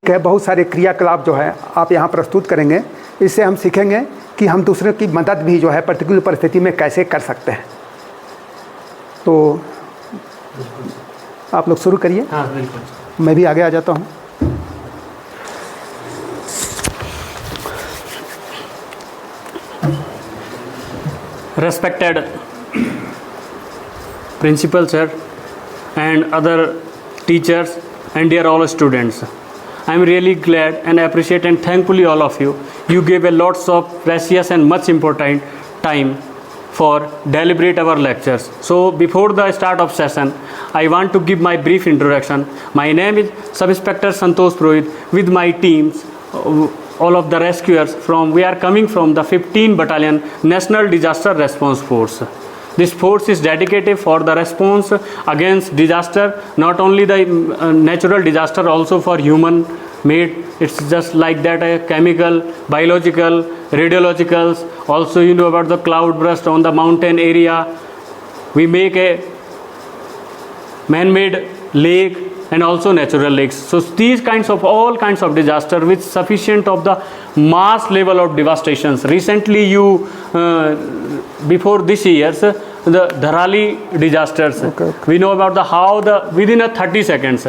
है बहुत सारे क्रियाकलाप जो है आप यहाँ प्रस्तुत करेंगे। इससे हम सीखेंगे कि हम दूसरे की मदद भी जो है प्रतिकूल परिस्थिति में कैसे कर सकते हैं। तो आप लोग शुरू करिए। हाँ बिल्कुल, मैं भी आगे आ जाता हूँ। respected principal sir and other teachers and dear all students, I am really glad and appreciate and thankfully all of you gave a lots of precious and much important time for deliberate our lectures. So before the start of session, I want to give my brief introduction. My name is Sub Inspector Santosh Purohit with my teams, all of the rescuers we are coming from the 15 Battalion National Disaster Response Force. This force is dedicated for the response against disaster, not only the natural disaster, also for human made. It's just like that, chemical, biological, radiologicals. Also you know about the cloud burst on the mountain area. We make a man-made lake and also natural lakes. So these all kinds of disaster with sufficient of the mass level of devastations. Recently before this years, the Dharali disasters. Okay. We know about how within 30 seconds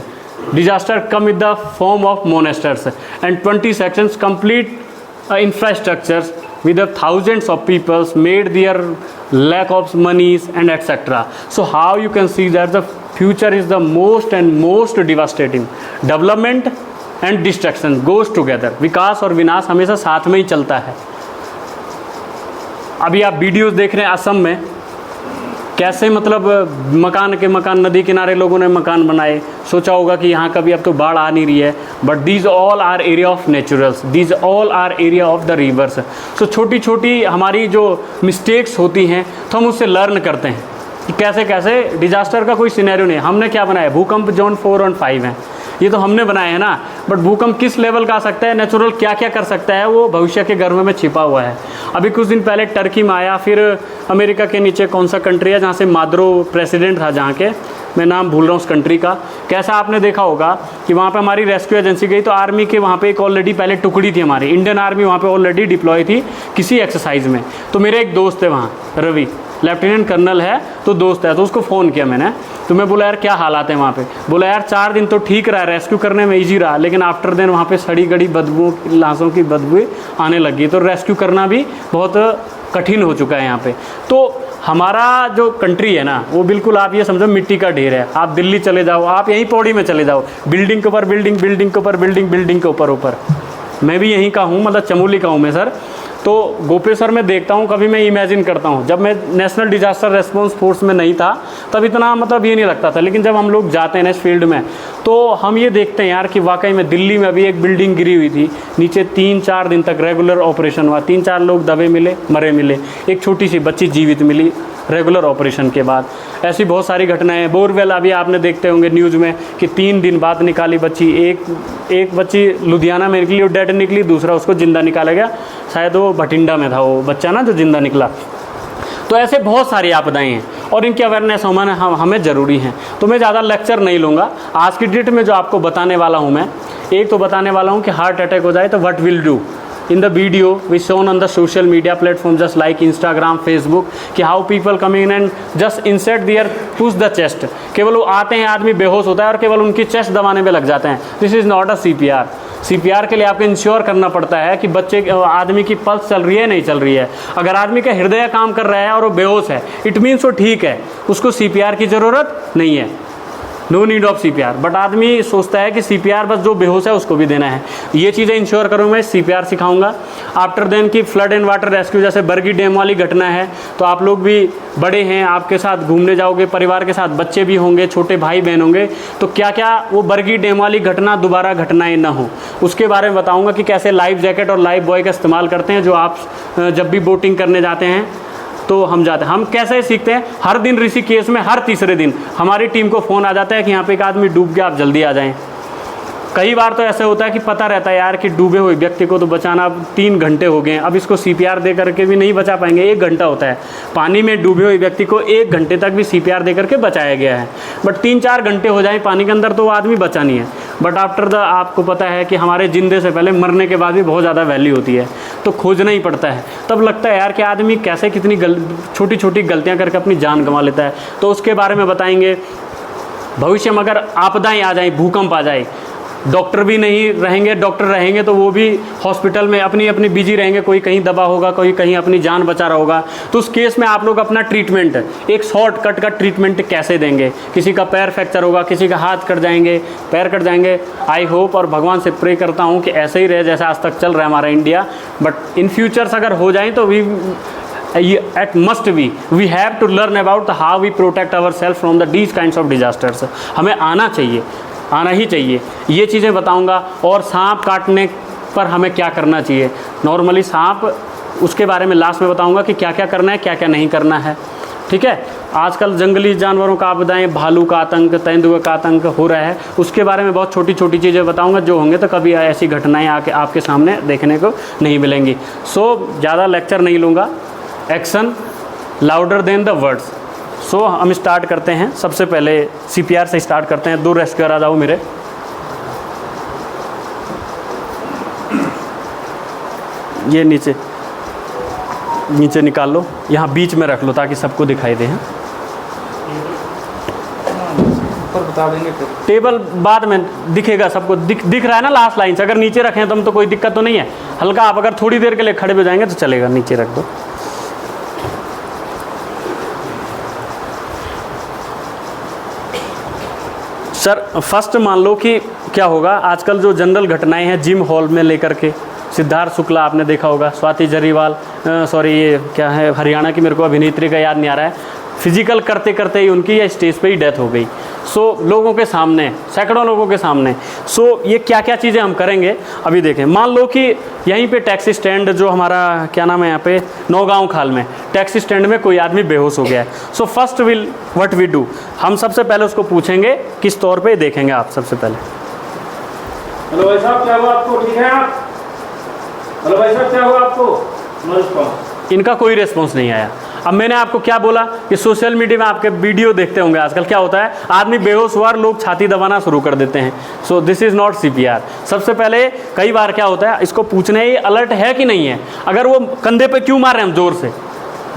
disaster come with the form of monsters, and 20 seconds complete infrastructures with the thousands of people made their lack of monies and etc. So how you can see that the future is the most and most devastating. Development and destruction goes together. विकास और विनाश हमेशा साथ में ही चलता है। अभी आप videos देख रहे हैं असम में कैसे मतलब मकान नदी किनारे लोगों ने मकान बनाए। सोचा होगा कि यहाँ कभी अब तो बाढ़ आ नहीं रही है, but these all are area of naturals, these all are area of the rivers. So छोटी छोटी हमारी जो मिस्टेक्स होती हैं तो हम उससे लर्न करते हैं कि कैसे कैसे डिजास्टर का कोई सिनेरियो नहीं है। हमने क्या बनाया, भूकंप जोन 4 और 5 हैं, ये तो हमने बनाए हैं ना, बट भूकंप किस लेवल का आ सकता है, नेचुरल क्या क्या कर सकता है, वो भविष्य के गर्भ में छिपा हुआ है। अभी कुछ दिन पहले टर्की में आया, फिर अमेरिका के नीचे कौन सा कंट्री है जहाँ से माद्रो प्रेसिडेंट था, जहाँ के मैं नाम भूल रहा हूँ उस कंट्री का। कैसा आपने देखा होगा कि वहाँ पे हमारी रेस्क्यू एजेंसी गई तो आर्मी के वहाँ पे एक ऑलरेडी पहले टुकड़ी थी, हमारी इंडियन आर्मी वहाँ पे ऑलरेडी डिप्लॉय थी किसी एक्सरसाइज में। तो मेरे एक दोस्त है वहाँ, रवि लेफ्टिनेंट कर्नल है, तो दोस्त है, तो उसको फ़ोन किया मैंने, तो मैं बोला यार क्या हालात है वहाँ पे। बोला यार 4 दिन तो ठीक रहा, रेस्क्यू करने में इजी रहा, लेकिन आफ्टर देन वहाँ पे सड़ी गड़ी बदबू, लाशों की बदबू आने लगी, तो रेस्क्यू करना भी बहुत कठिन हो चुका है यहाँ पे। तो हमारा जो कंट्री है ना, वो बिल्कुल आप ये समझो मिट्टी का ढेर है। आप दिल्ली चले जाओ, आप यहीं पौड़ी में चले जाओ, बिल्डिंग के ऊपर बिल्डिंग, बिल्डिंग के ऊपर बिल्डिंग, बिल्डिंग के ऊपर। मैं भी यहीं का हूँ, मतलब चमोली का हूँ मैं सर। तो गोपेश्वर में देखता हूँ, कभी मैं इमेजिन करता हूँ, जब मैं नेशनल डिजास्टर रेस्पॉन्स फोर्स में नहीं था तब इतना मतलब ये नहीं लगता था, लेकिन जब हम लोग जाते हैं ना इस फील्ड में तो हम ये देखते हैं यार कि वाकई में दिल्ली में अभी एक बिल्डिंग गिरी हुई थी, नीचे 3-4 दिन तक रेगुलर ऑपरेशन हुआ, 3-4 लोग दबे मिले, मरे मिले, एक छोटी सी बच्ची जीवित मिली रेगुलर ऑपरेशन के बाद। ऐसी बहुत सारी घटनाएं। बोरवेल अभी आपने देखते होंगे न्यूज़ में कि 3 दिन बाद निकाली बच्ची, एक बच्ची लुधियाना में निकली, वो डेड निकली, दूसरा उसको जिंदा निकाला गया, शायद वो भटिंडा में था वो बच्चा ना जो जिंदा निकला। तो ऐसे बहुत सारी आपदाएं हैं और इनकी अवेयरनेस हमें ज़रूरी है। तो मैं ज़्यादा लेक्चर नहीं लूँगा। आज की डेट में जो आपको बताने वाला हूँ मैं, एक तो बताने वाला हूँ कि हार्ट अटैक हो जाए तो what will do. In the video we shown on the social media platform just like Instagram, Facebook कि how people coming in and just insert their push the chest। केवल वो आते हैं, आदमी बेहोश होता है और केवल उनकी चेस्ट दबाने में लग जाते हैं। This is not a CPR। CPR के लिए आपको इंश्योर करना पड़ता है कि आदमी की पल्स चल रही है नहीं चल रही है। अगर आदमी का हृदय काम कर रहा है और वो बेहोश है, इट मीन्स वो ठीक है, उसको CPR की ज़रूरत नहीं है, no need of CPR। But आदमी सोचता है कि CPR बस जो बेहोश है उसको भी देना है। ये चीज़ें इंश्योर करूँ मैं, CPR सिखाऊंगा। आफ्टर देन की फ्लड एंड वाटर रेस्क्यू, जैसे बरगी डैम वाली घटना है, तो आप लोग भी बड़े हैं, आपके साथ घूमने जाओगे परिवार के साथ, बच्चे भी होंगे, छोटे भाई बहन होंगे, तो क्या क्या वो बरगी डैम वाली घटना दोबारा घटनाएँ ना हो, उसके बारे में बताऊँगा कि कैसे लाइफ जैकेट और लाइफ बॉय का इस्तेमाल करते हैं, जो आप जब भी बोटिंग करने जाते हैं तो हम जाते हैं। हम कैसे सीखते हैं, हर दिन ऋषिकेश में हर तीसरे दिन हमारी टीम को फ़ोन आ जाता है कि यहाँ पे एक आदमी डूब गया, आप जल्दी आ जाएं। कई बार तो ऐसा होता है कि पता रहता है यार कि डूबे हुए व्यक्ति को तो बचाना, अब 3 घंटे हो गए, अब इसको CPR दे करके भी नहीं बचा पाएंगे। 1 घंटा होता है, पानी में डूबे हुए व्यक्ति को 1 घंटे तक भी CPR दे करके बचाया गया है। बट 3-4 घंटे हो जाए पानी के अंदर तो वो आदमी बचा नहीं है। बट आफ्टर द, आपको पता है कि हमारे जिंदे से पहले मरने के बाद भी बहुत ज़्यादा वैल्यू होती है, तो खोजना ही पड़ता है। तब लगता है यार कि आदमी कैसे कितनी छोटी छोटी गलतियाँ करके अपनी जान गंवा लेता है। तो उसके बारे में बताएंगे। भविष्य में अगर आपदाएँ आ जाए, भूकंप आ जाए, डॉक्टर भी नहीं रहेंगे, डॉक्टर रहेंगे तो वो भी हॉस्पिटल में अपनी अपनी बिजी रहेंगे, कोई कहीं दबा होगा, कोई कहीं अपनी जान बचा रहा होगा। तो उस केस में आप लोग अपना ट्रीटमेंट, एक शॉर्टकट का ट्रीटमेंट कैसे देंगे। किसी का पैर फ्रैक्चर होगा, किसी का हाथ कट जाएंगे, पैर कट जाएंगे। आई होप और भगवान से प्रे करता हूँ कि ऐसे ही रहे जैसा आज तक चल रहा है हमारा इंडिया। बट इन फ्यूचर्स अगर हो जाए तो at must we have to learn about how we protect ourselves from these kinds of disasters। हमें आना ही चाहिए। ये चीज़ें बताऊंगा। और सांप काटने पर हमें क्या करना चाहिए। नॉर्मली सांप, उसके बारे में लास्ट में बताऊंगा कि क्या क्या करना है, क्या क्या नहीं करना है। ठीक है। आजकल जंगली जानवरों का आपदाएँ, भालू का आतंक, तेंदुए का आतंक हो रहा है, उसके बारे में बहुत छोटी छोटी चीज़ें बताऊंगा जो होंगे तो कभी ऐसी घटनाएँ आके आपके सामने देखने को नहीं मिलेंगी। सो ज़्यादा लेक्चर नहीं लूँगा। Action louder than the words. So हम स्टार्ट करते हैं। सबसे पहले CPR से स्टार्ट करते हैं। 2 रेस्क्यूअर आ जाओ मेरे। ये नीचे निकाल लो, यहाँ बीच में रख लो ताकि सबको दिखाई दे। ऊपर बता देंगे फिर। टेबल बाद में दिखेगा सबको, दिख रहा है ना लास्ट लाइन से। अगर नीचे रखें तो हम तो कोई दिक्कत तो नहीं है। हल्का आप अगर थोड़ी देर के लिए खड़े हो जाएंगे तो चलेगा, नीचे रख दो। सर फर्स्ट मान लो कि क्या होगा, आजकल जो जनरल घटनाएं हैं जिम हॉल में लेकर के, सिद्धार्थ शुक्ला आपने देखा होगा, स्वाति जरीवाल, सॉरी ये क्या है हरियाणा की, मेरे को अभिनेत्री का याद नहीं आ रहा है, फिजिकल करते करते ही उनकी या स्टेज पे ही डेथ हो गई। सो लोगों के सामने, सैकड़ों लोगों के सामने। सो ये क्या क्या चीज़ें हम करेंगे अभी देखें। मान लो कि यहीं पे टैक्सी स्टैंड, जो हमारा क्या नाम है यहाँ पे, नौगांव खाल में टैक्सी स्टैंड में कोई आदमी बेहोश हो गया है। So first will what we do, हम सबसे पहले उसको पूछेंगे किस तौर पे देखेंगे आप सबसे पहले। हेलो भाई साहब, क्या हुआ आपको? ठीक है आप? हेलो भाई साहब, क्या हुआ आपको? No response. इनका कोई रिस्पॉन्स नहीं आया। अब मैंने आपको क्या बोला कि सोशल मीडिया में आपके वीडियो देखते होंगे आजकल, क्या होता है आदमी बेहोश हुआ और लोग छाती दबाना शुरू कर देते हैं। So this is not CPR। सबसे पहले कई बार क्या होता है, इसको पूछने ये अलर्ट है कि नहीं है। अगर वो कंधे पे क्यों मार रहे हैं, हम जोर से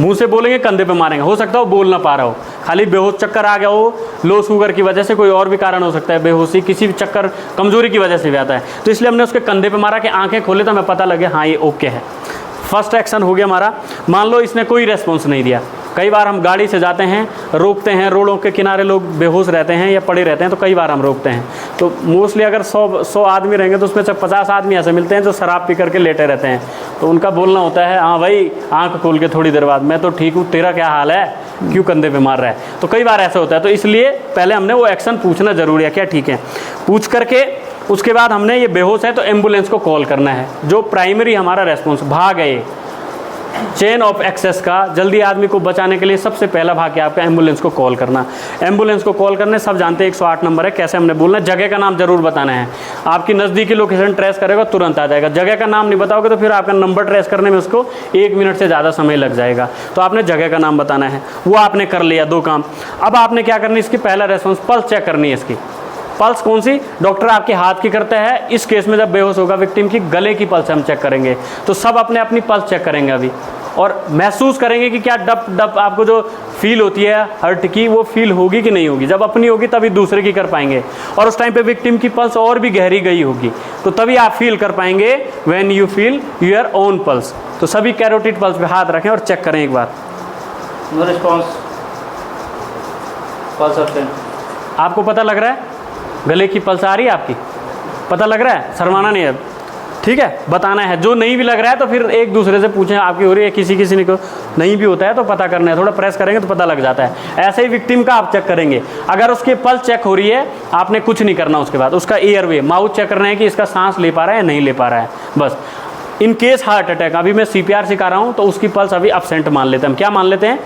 मुंह से बोलेंगे कंधे पे मारेंगे, हो सकता है वो बोल ना पा रहा हो, खाली बेहोश चक्कर आ गया हो, लो शुगर की वजह से, कोई और भी कारण हो सकता है, बेहोशी किसी भी चक्कर कमजोरी की वजह से भी आता है। तो इसलिए हमने उसके कंधे पे मारा कि आंखें खोले तो हमें पता लगे हाँ ये ओके है। फर्स्ट एक्शन हो गया हमारा। मान लो इसने कोई रेस्पॉन्स नहीं दिया। कई बार हम गाड़ी से जाते हैं, रोकते हैं, रोडों के किनारे लोग बेहोश रहते हैं या पड़े रहते हैं, तो कई बार हम रोकते हैं। तो मोस्टली अगर 100 आदमी रहेंगे तो उसमें से 50 आदमी ऐसे मिलते हैं जो शराब पी करके लेटे रहते हैं। तो उनका बोलना होता है हाँ भाई आंख खोल के थोड़ी देर बाद, मैं तो ठीक हूँ, तेरा क्या हाल है, क्यों कंधे पे मार रहा है। तो कई बार ऐसा होता है। तो इसलिए पहले हमने वो एक्शन पूछना जरूरी है, क्या ठीक है। पूछ करके उसके बाद हमने ये बेहोश है तो एम्बुलेंस को कॉल करना है। जो प्राइमरी हमारा रेस्पॉन्स, भाग गए, चेन ऑफ एक्सेस का जल्दी आदमी को बचाने के लिए सबसे पहला भाग क्या आपका, एम्बुलेंस को कॉल करना। एम्बुलेंस को कॉल करने सब जानते हैं 108 नंबर है। कैसे हमने बोलना है, जगह का नाम जरूर बताना है। आपकी नज़दीकी लोकेशन ट्रेस करेगा तुरंत आ जाएगा। जगह का नाम नहीं बताओगे तो फिर आपका नंबर ट्रेस करने में उसको 1 मिनट से ज़्यादा समय लग जाएगा। तो आपने जगह का नाम बताना है। वो आपने कर लिया 2 काम। अब आपने क्या करनी है, इसकी पहला रेस्पॉन्स पल्स चेक करनी है। इसकी पल्स कौन सी, डॉक्टर आपके हाथ की करता है। इस केस में जब बेहोश होगा विक्टिम की, गले की पल्स हम चेक करेंगे। तो सब अपने अपनी पल्स चेक करेंगे अभी और महसूस करेंगे कि क्या डप डप आपको जो फील होती है हर्ट की, वो फील होगी कि नहीं होगी। जब अपनी होगी तभी दूसरे की कर पाएंगे। और उस टाइम पे विक्टिम की पल्स और भी गहरी गई होगी, तो तभी आप फील कर पाएंगे when you feel your own pulse. तो सभी कैरोटिड पल्स पे हाथ रखें और चेक करें एक बार। No response, pulse absent. आपको पता लग रहा है गले की पल्स आ रही है आपकी, पता लग रहा है, शर्माना नहीं है, ठीक है, बताना है। जो नहीं भी लग रहा है तो फिर एक दूसरे से पूछें आपकी हो रही है, किसी को नहीं भी होता है तो पता करना है, थोड़ा प्रेस करेंगे तो पता लग जाता है। ऐसे ही विक्टिम का आप चेक करेंगे। अगर उसकी पल्स चेक हो रही है, आपने कुछ नहीं करना उसके बाद। उसका एयरवे, माउथ चेक करना है कि इसका सांस ले पा रहा है या नहीं ले पा रहा है, बस। इन केस हार्ट अटैक, अभी मैं CPR सिखा रहा हूँ तो उसकी पल्स अभी एब्सेंट मान लेते हैं हम। क्या मान लेते हैं,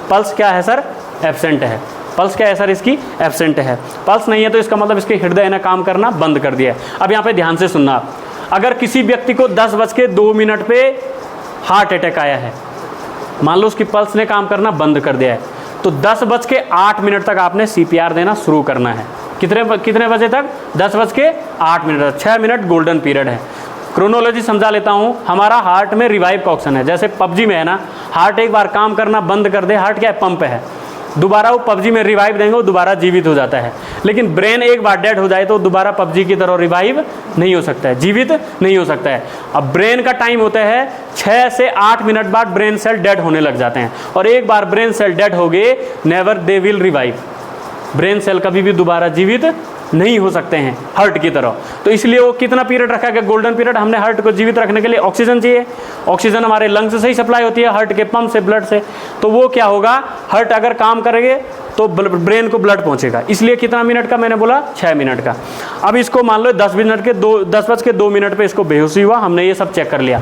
पल्स क्या है सर, एब्सेंट है। पल्स क्या है सर इसकी? एब्सेंट है। पल्स नहीं है तो इसका मतलब इसके हृदय ने काम करना बंद कर दिया है। अब यहाँ पे ध्यान से सुनना आप, अगर किसी व्यक्ति को 10:02 पे हार्ट अटैक आया है, मान लो उसकी पल्स ने काम करना बंद कर दिया है, तो 10:08 तक आपने CPR देना शुरू करना है। कितने बजे तक? 10:08। 6 मिनट गोल्डन पीरियड है। क्रोनोलॉजी समझा लेता हूँ। हमारा हार्ट में रिवाइव का ऑप्शन है, जैसे PUBG में है ना, हार्ट एक बार काम करना बंद कर दे, हार्ट क्या है? पंप है, दोबारा वो PUBG में रिवाइव देंगे, वो दोबारा जीवित हो जाता है। लेकिन ब्रेन एक बार डेड हो जाए तो दोबारा PUBG की तरह रिवाइव नहीं हो सकता है, जीवित नहीं हो सकता है। अब ब्रेन का टाइम होता है 6 से 8 मिनट बाद ब्रेन सेल डेड होने लग जाते हैं, और एक बार ब्रेन सेल डेड हो गए, never they will revive. Brain cell कभी भी दोबारा जीवित नहीं हो सकते हैं हार्ट की तरह। तो इसलिए वो कितना पीरियड रखा गया? Golden period. हमने हार्ट को जीवित रखने के लिए ऑक्सीजन चाहिए, ऑक्सीजन हमारे लंग्स से ही सप्लाई होती है, हार्ट के पंप से, ब्लड से। तो वो क्या होगा, हार्ट अगर काम करेंगे तो ब्रेन को ब्लड पहुंचेगा। इसलिए कितना मिनट का? मैंने बोला 6 मिनट का। अब इसको मान लो 10:02 पे इसको बेहोशी हुआ, हमने ये सब चेक कर लिया,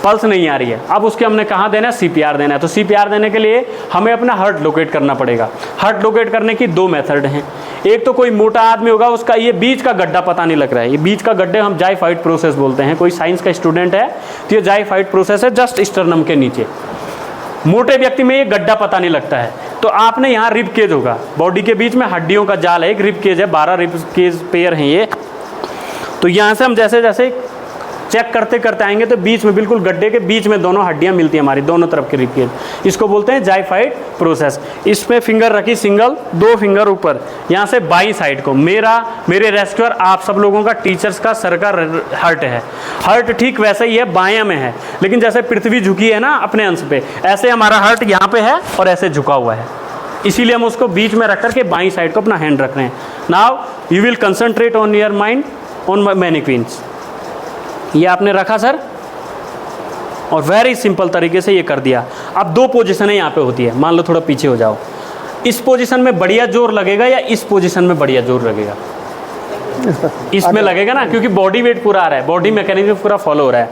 पल्स नहीं आ रही है। अब उसके हमने कहाँ देना है? CPR देना है। तो CPR देने के लिए हमें अपना हार्ट लोकेट करना पड़ेगा। हार्ट लोकेट करने की 2 मेथड हैं। एक तो कोई मोटा आदमी होगा, उसका ये बीच का गड्ढा पता नहीं लग रहा है, ये बीच का गड्ढे हम जाइफाइड प्रोसेस बोलते हैं। कोई साइंस का स्टूडेंट है तो ये जाइफाइड प्रोसेस है, जस्ट स्टर्नम के नीचे। मोटे व्यक्ति में ये गड्ढा पता नहीं लगता है, तो आपने यहाँ रिब केज होगा, बॉडी के बीच में हड्डियों का जाल है, एक रिब केज है, 12 रिब केज पेयर हैं ये। तो यहाँ से हम जैसे जैसे चेक करते करते आएंगे तो बीच में, बिल्कुल गड्ढे के बीच में दोनों हड्डियां मिलती हैं हमारी, दोनों तरफ के रिब केज। इसको बोलते हैं जाइफाइड प्रोसेस। इसमें फिंगर रखी सिंगल, 2 फिंगर ऊपर, यहाँ से बाई साइड को। मेरे रेस्क्यूअर आप सब लोगों का, टीचर्स का सर का हार्ट है। हार्ट ठीक वैसे ही है, बायां में है, लेकिन जैसे पृथ्वी झुकी है ना अपने अंश पे, ऐसे हमारा हार्ट यहाँ पे है और ऐसे झुका हुआ है। इसीलिए हम उसको बीच में रख करके बाई साइड को अपना हैंड रख रहे हैं। Now you will concentrate on your mind on mannequins. ये आपने रखा सर, और वेरी सिंपल तरीके से ये कर दिया। अब 2 पोजीशनें यहाँ पे होती है, मान लो थोड़ा पीछे हो जाओ, इस पोजीशन में बढ़िया जोर लगेगा या इस पोजीशन में बढ़िया जोर लगेगा? इसमें लगेगा ना, क्योंकि बॉडी वेट पूरा आ रहा है, बॉडी मैकेनिज्म पूरा फॉलो हो रहा है।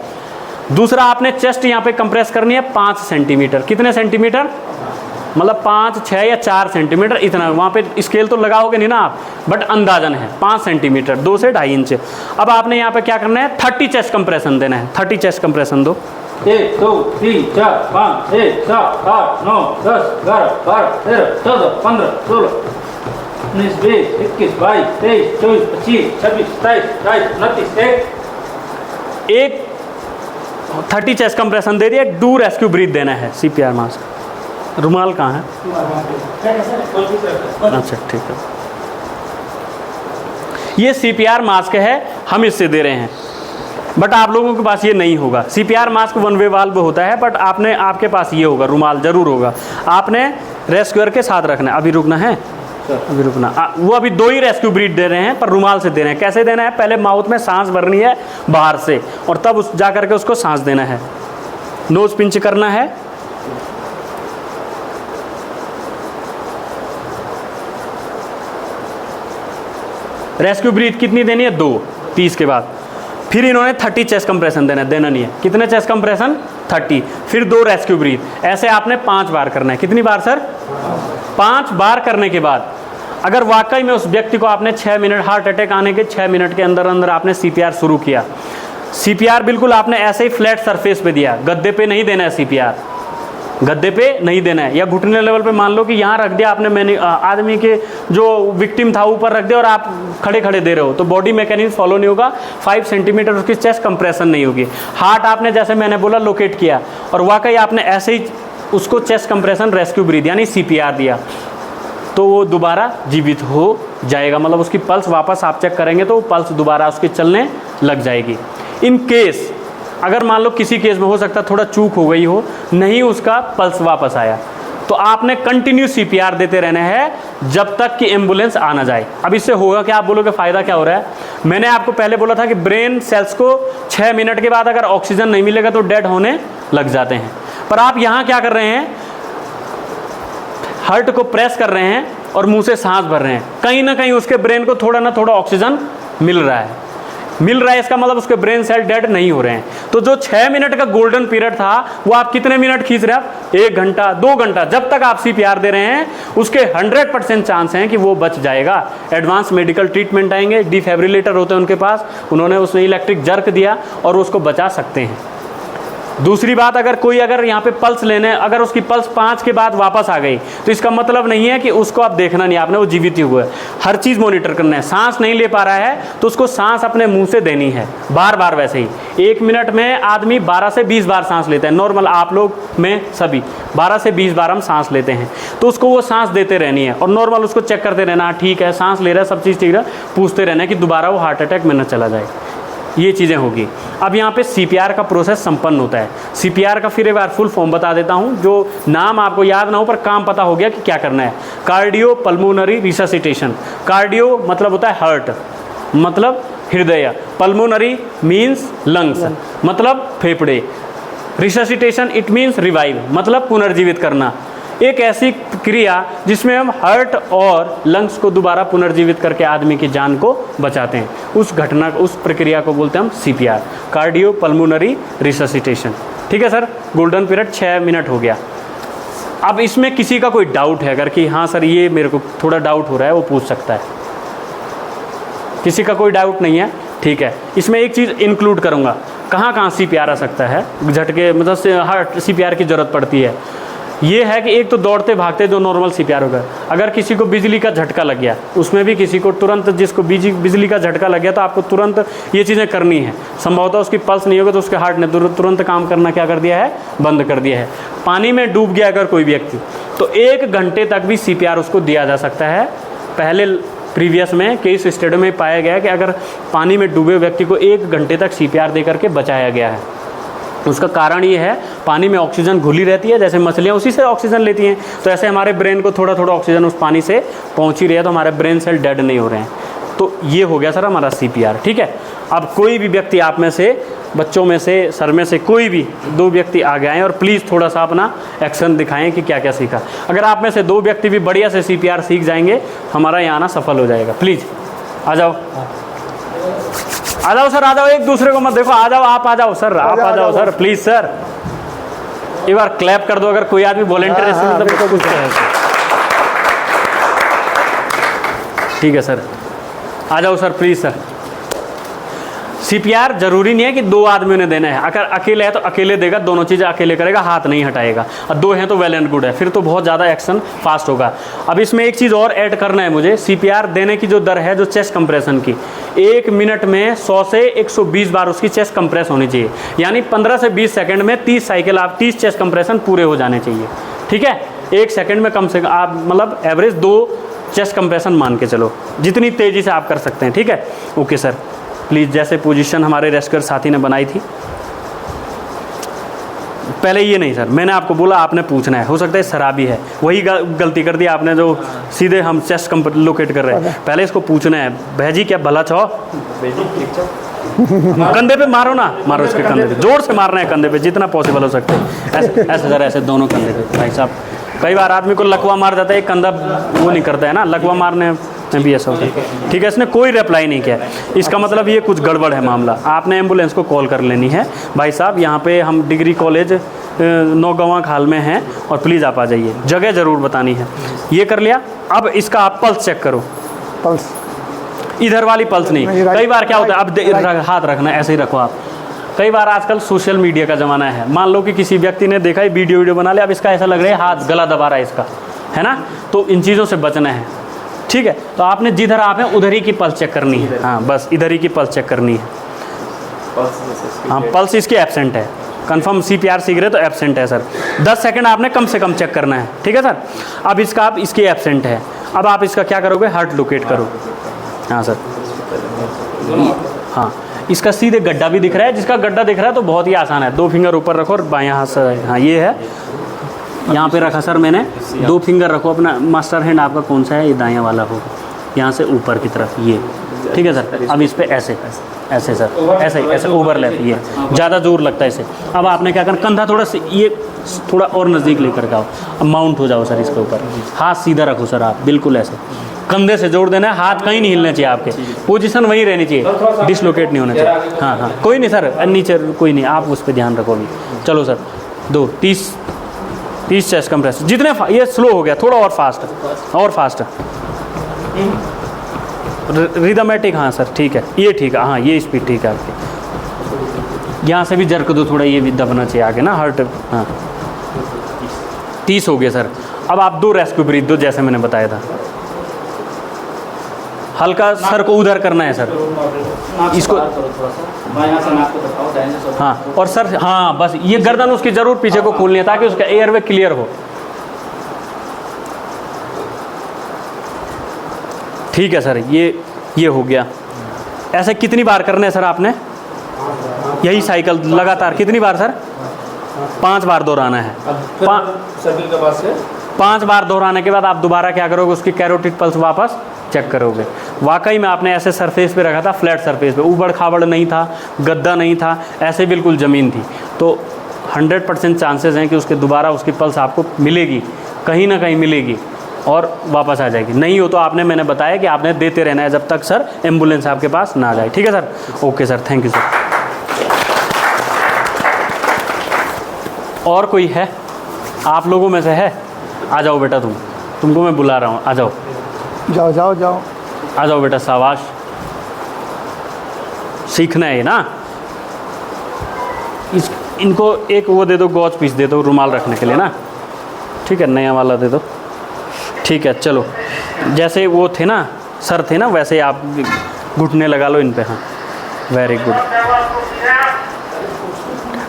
दूसरा, आपने चेस्ट यहाँ पे कंप्रेस करनी है 5 सेंटीमीटर। कितने सेंटीमीटर? मतलब 5, 6 या 4 सेंटीमीटर, इतना। वहाँ पे स्केल तो लगाओगे नहीं ना आप, बट अंदाजन है 5 सेंटीमीटर, 2 से 2.5 इंच। अब आपने यहाँ पे क्या करना है? 30 चेस्ट कंप्रेशन देना है। 30 चेस्ट कंप्रेशन दो। 1 2 3 4 5 6 7 8 9 10 11 12 13 14 15 16 19 20 21 22 23 24 25 26 27 28 29 एक 30 चेस्ट कंप्रेशन दे दिया। डू रेस्क्यू ब्रीथ देना है। CPR मास्क, रुमाल कहाँ है? अच्छा ठीक है। ये CPR मास्क है, हम इससे दे रहे हैं, बट आप लोगों के पास ये नहीं होगा। CPR मास्क 1 वे वाल्व होता है, बट आपके पास ये होगा, रुमाल जरूर होगा। आपने रेस्क्यूअर के साथ रखना है। अभी रुकना है, अभी रुकना। वो अभी 2 ही रेस्क्यू ब्रीथ दे रहे हैं, पर रुमाल से दे रहे हैं। कैसे देना है? पहले माउथ में सांस भरनी है बाहर से, और तब जा करके उसको सांस देना है। नोज पिंच करना है। रेस्क्यू ब्रीथ कितनी देनी है? 2, 30 के बाद। फिर इन्होंने 30 चेस्ट कंप्रेशन देना नहीं है। कितने चेस्ट कंप्रेशन? 30। फिर 2 रेस्क्यू ब्रीथ। ऐसे आपने 5 बार करना है। कितनी बार सर? 5 बार करने के बाद अगर वाकई में उस व्यक्ति को आपने 6 मिनट, हार्ट अटैक आने के 6 मिनट के अंदर अंदर आपने CPR शुरू किया। CPR बिल्कुल आपने ऐसे ही फ्लैट सरफेस पे दिया, गद्दे पे नहीं देना है CPR, गद्दे पे नहीं देना है, या घुटने लेवल पे मान लो कि यहाँ रख दिया आपने, मैंने आदमी के जो विक्टिम था ऊपर रख दिया और आप खड़े खड़े दे रहे हो, तो बॉडी मैकेनिज्म फॉलो नहीं होगा। 5 सेंटीमीटर उसकी चेस्ट कंप्रेशन नहीं होगी। हार्ट आपने जैसे मैंने बोला लोकेट किया, और वाकई आपने ऐसे ही उसको चेस्ट कंप्रेशन रेस्क्यू ब्रीथ यानी CPR दिया, तो वो दोबारा जीवित हो जाएगा। मतलब उसकी पल्स वापस आप चेक करेंगे तो पल्स दोबारा उसकी चलने लग जाएगी। इन केस अगर मान लो किसी केस में हो सकता है थोड़ा चूक हो गई हो, नहीं उसका पल्स वापस आया, तो आपने कंटिन्यू CPR देते रहना है जब तक कि एम्बुलेंस आ ना जाए। अब इससे होगा क्या? आप बोलोगे फ़ायदा क्या हो रहा है? मैंने आपको पहले बोला था कि ब्रेन सेल्स को 6 मिनट के बाद अगर ऑक्सीजन नहीं मिलेगा तो डेड होने लग जाते हैं। पर आप यहाँ क्या कर रहे हैं? हार्ट को प्रेस कर रहे हैं और मुंह से सांस भर रहे हैं, कहीं ना कहीं उसके ब्रेन को थोड़ा ना थोड़ा ऑक्सीजन मिल रहा है। मिल रहा है, इसका मतलब उसके ब्रेन सेल डेड नहीं हो रहे हैं। तो जो 6 मिनट का गोल्डन पीरियड था वो आप कितने मिनट खींच रहे हैं आप? 1 घंटा 2 घंटा, जब तक आप CPR दे रहे हैं उसके 100% चांस हैं कि वो बच जाएगा। एडवांस मेडिकल ट्रीटमेंट आएंगे, डिफिब्रिलेटर होते हैं उनके पास, उन्होंने उसमें इलेक्ट्रिक जर्क दिया और उसको बचा सकते हैं। दूसरी बात, अगर यहाँ पे पल्स लेने, अगर उसकी पल्स 5 के बाद वापस आ गई तो इसका मतलब नहीं है कि उसको आप देखना नहीं, आपने वो जीवित ही हुआ है। हर चीज़ मॉनिटर करना है। सांस नहीं ले पा रहा है तो उसको सांस अपने मुंह से देनी है बार बार। वैसे ही 1 मिनट में आदमी 12 से 20 बार सांस लेता है नॉर्मल, आप लोग में सभी 12 से 20 बार हम सांस लेते हैं। तो उसको वो सांस देते रहनी है और नॉर्मल उसको चेक करते रहना, ठीक है सांस ले रहा है, सब चीज़ ठीक है, पूछते रहना है कि दोबारा वो हार्ट अटैक में न चला जाए। ये चीज़ें होगी। अब यहाँ पे CPR का प्रोसेस संपन्न होता है। CPR का फिर एक बार फुल फॉर्म बता देता हूँ, जो नाम आपको याद ना हो पर काम पता हो गया कि क्या करना है। Cardio pulmonary resuscitation. कार्डियो मतलब होता है हार्ट, मतलब हृदय। पल्मोनरी मीन्स लंग्स, मतलब फेफड़े। रिससिटेशन इट मीन्स रिवाइव, मतलब पुनर्जीवित करना। एक ऐसी क्रिया जिसमें हम हार्ट और लंग्स को दोबारा पुनर्जीवित करके आदमी की जान को बचाते हैं, उस घटना, उस प्रक्रिया को बोलते हैं हम CPR, कार्डियो पल्मोनरी रिससिटेशन। ठीक है सर, गोल्डन पीरियड 6 मिनट हो गया। अब इसमें किसी का कोई डाउट है अगर कि हाँ सर ये मेरे को थोड़ा डाउट हो रहा है, वो पूछ सकता है। किसी का कोई डाउट नहीं है? ठीक है। इसमें एक चीज़ इंक्लूड करूँगा, कहाँ CPR आ सकता है, झटके मतलब हार्ट CPR की ज़रूरत पड़ती है। ये है कि एक तो दौड़ते भागते जो नॉर्मल CPR होगा, अगर किसी को बिजली का झटका लग गया, उसमें भी किसी को तुरंत, जिसको बिजली का झटका लग गया तो आपको तुरंत ये चीज़ें करनी है। संभवतः उसकी पल्स नहीं होगा तो उसके हार्ट ने तुरंत काम करना क्या कर दिया है, बंद कर दिया है। पानी में डूब गया अगर कोई व्यक्ति तो 1 घंटे तक भी CPR उसको दिया जा सकता है। पहले प्रीवियस में केस स्टडी में पाया गया कि अगर पानी में डूबे व्यक्ति को 1 घंटे तक CPR दे करके बचाया गया है। उसका कारण ये है, पानी में ऑक्सीजन घुली रहती है, जैसे मछलियाँ उसी से ऑक्सीजन लेती हैं, तो ऐसे हमारे ब्रेन को थोड़ा थोड़ा ऑक्सीजन उस पानी से पहुँच ही रही है, तो हमारे ब्रेन सेल डेड नहीं हो रहे हैं। तो ये हो गया सर हमारा CPR। ठीक है। अब कोई भी व्यक्ति, आप में से बच्चों में से, सर में से कोई भी 2 व्यक्ति आ गए हैं और प्लीज़ थोड़ा सा अपना एक्शन दिखाएं कि क्या क्या सीखा। अगर आप में से 2 व्यक्ति भी बढ़िया से CPR सीख जाएंगे, हमारा यहाँ आना सफल हो जाएगा। प्लीज़ आ जाओ, आ जाओ सर, आ जाओ, एक दूसरे को मत देखो, आ जाओ, आप आ जाओ सर, आप आ जाओ सर, प्लीज सर। एक बार क्लैप कर दो अगर कोई आदमी वॉलंटियर है। कुछ ठीक है सर, आ जाओ सर, प्लीज सर। CPR जरूरी नहीं है कि 2 आदमियों ने देना है। अगर अकेले है तो अकेले देगा, दोनों चीज़ें अकेले करेगा, हाथ नहीं हटाएगा। और 2 हैं तो वेल एंड गुड है, फिर तो बहुत ज़्यादा एक्शन फास्ट होगा। अब इसमें एक चीज़ और ऐड करना है मुझे, CPR देने की जो दर है, जो चेस्ट कंप्रेशन की, 1 मिनट में 100 से 120 बार उसकी चेस्ट कंप्रेस होनी चाहिए। यानी 15 से 20 सेकंड में 30 साइकिल, आप 30 चेस्ट कंप्रेशन पूरे हो जाने चाहिए। ठीक है। 1 सेकंड में कम से कम आप मतलब एवरेज 2 चेस्ट कंप्रेशन मान के चलो, जितनी तेज़ी से आप कर सकते हैं। ठीक है। ओके सर, प्लीज़ जैसे पोजीशन हमारे रेस्क्यूअर साथी ने बनाई थी, पहले ये नहीं सर, मैंने आपको बोला आपने पूछना है, हो सकता है शराबी है, वही गलती कर दी आपने जो सीधे हम चेस्ट लोकेट कर रहे हैं। पहले इसको पूछना है, भैजी क्या भला छो, कंधे पे मारो ना, मारो इसके कंधे पे, जोर से मारना है कंधे पे जितना पॉसिबल हो सकता है। ऐसे ऐसे सर, ऐसे दोनों कंधे पे। भाई साहब, कई बार आदमी को लकवा मार जाता है, एक कंधा वो नहीं करता है ना, लकवा मारने में भी ऐसा होता है। ठीक है। इसने कोई रिप्लाई नहीं किया, इसका मतलब ये कुछ गड़बड़ है मामला। आपने एम्बुलेंस को कॉल कर लेनी है। भाई साहब, यहाँ पे हम डिग्री कॉलेज नौगवां खाल में हैं और प्लीज़ आप आ जाइए, जगह ज़रूर बतानी है। ये कर लिया। अब इसका आप पल्स चेक करो। पल्स इधर वाली पल्स नहीं। कई बार क्या होता है, अब हाथ रखना, ऐसे ही रखो आप। कई बार आजकल सोशल मीडिया का ज़माना है, मान लो कि किसी व्यक्ति ने देखा है, वीडियो बना लिया, अब इसका ऐसा लग रहा है हाथ गला दबा रहा है इसका, है ना, तो इन चीज़ों से बचना है। ठीक है। तो आपने जिधर आप हैं उधर ही की पल्स चेक करनी है। हाँ, बस इधर ही की पल्स चेक करनी है। हाँ, पल्स इसकी एब्सेंट है, कंफर्म CPR सीख रहे तो एब्सेंट है सर। 10 सेकंड आपने कम से कम चेक करना है। ठीक है सर। अब इसका आप इसकी एब्सेंट है, अब आप इसका क्या करोगे, हार्ट लोकेट करो। हाँ सर, हाँ, इसका सीधे गड्ढा भी दिख रहा है, जिसका गड्ढा दिख रहा है तो बहुत ही आसान है, 2 फिंगर ऊपर रखो और बायां हाथ से, हाँ ये है, यहाँ पे रखा सर मैंने, 2 फिंगर रखो अपना, मास्टर हैंड आपका कौन सा है, ये दायां वाला होगा, यहाँ से ऊपर की तरफ, ये ठीक है सर। अब इस पे ऐसे ऐसे सर, ऐसे ऐसे ओवरलैप, ये ज़्यादा जोर लगता है इसे। अब आपने क्या करना, कंधा थोड़ा सा ये थोड़ा और नज़दीक लेकर के आओ, अब माउंट हो जाओ सर इसके ऊपर, हाथ सीधा रखो सर आप, बिल्कुल ऐसे कंधे से जोड़ देना है, हाथ कहीं नहीं हिलने चाहिए, आपके पोजीशन वहीं रहनी चाहिए, डिसलोकेट नहीं होना चाहिए। हाँ हाँ कोई नहीं सर, नीचे कोई नहीं, आप उस पर ध्यान रखो अभी। चलो सर 2 30 चेस्ट कंप्रेस, जितने ये स्लो हो गया, थोड़ा और फास्ट, और फास्ट रिदमेटिक। हाँ सर ठीक है, ये ठीक है, हाँ ये स्पीड ठीक है आपकी। यहाँ से भी जर्क दो थोड़ा, ये भी दबना चाहिए आगे ना हार्ट। हाँ 30 हो गया सर। अब आप 2 रेस्क्यू ब्रीथ दो, जैसे मैंने बताया था। हल्का सर को उधर करना है सर, इसको हाँ, और सर हाँ बस ये गर्दन उसकी ज़रूर पीछे को खोलनी है ताकि उसका एयरवे क्लियर हो। ठीक है सर, ये हो गया। ऐसे कितनी बार करने हैं सर आपने, यही साइकिल लगातार कितनी बार सर? 5 बार दोहराना है। सर्किल के पास से 5 बार दोहराने के बाद आप दोबारा क्या करोगे, उसकी कैरोटिड पल्स वापस चेक करोगे। वाकई में आपने ऐसे सरफेस पे रखा था, फ्लैट सरफेस पे, ऊबड़ खाबड़ नहीं था, गद्दा नहीं था, ऐसे बिल्कुल ज़मीन थी, तो 100% चांसेस हैं कि उसके दोबारा उसकी पल्स आपको मिलेगी, कहीं ना कहीं मिलेगी और वापस आ जाएगी। नहीं हो तो आपने, मैंने बताया कि आपने देते रहना है जब तक सर एम्बुलेंस आपके पास ना आ जाए। ठीक है sir, okay sir, thank you sir. और कोई है आप लोगों में से है? आ जाओ बेटा, तुमको मैं बुला रहा हूँ, आ जाओ जाओ जाओ जाओ, आ जाओ बेटा, शाबाश। सीखना है ये ना। इनको एक वो दे दो, गॉज पीस दे दो रुमाल रखने के लिए ना, ठीक है, नया वाला दे दो। ठीक है चलो, जैसे वो थे ना सर थे ना, वैसे आप घुटने लगा लो इन पे। हाँ वेरी गुड।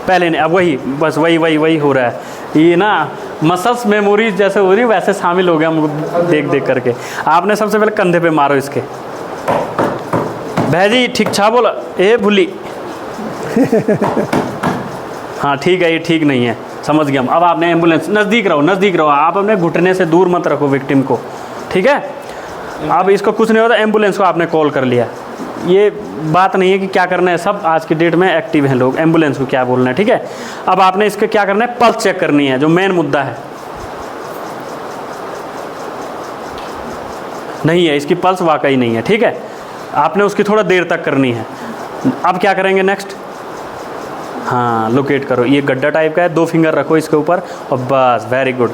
पहले नहीं, अब वही बस वही हो रहा है। ये ना मसल्स मेमोरीज जैसे हो रही वैसे शामिल हो गया हमको देख देख करके। आपने सबसे पहले कंधे पे मारो इसके। भैजी ठीक छा बोला, ए भूली। हाँ ठीक है, ये ठीक नहीं है, समझ गया हम। अब आपने एम्बुलेंस नज़दीक रहो, आप अपने घुटने से दूर मत रखो विक्टिम को, ठीक है। अब इसको कुछ नहीं होता, एम्बुलेंस को आपने कॉल कर लिया। ये बात नहीं है कि क्या करना है, सब आज की डेट में एक्टिव हैं लोग, एम्बुलेंस को क्या बोलना है, ठीक है। अब आपने इसके क्या करना है, पल्स चेक करनी है, जो मेन मुद्दा है। नहीं है इसकी पल्स, वाकई नहीं है, ठीक है। आपने उसकी थोड़ा देर तक करनी है। अब क्या करेंगे नेक्स्ट, हाँ लोकेट करो, ये गड्ढा टाइप का है, 2 फिंगर रखो इसके ऊपर और बस, वेरी गुड।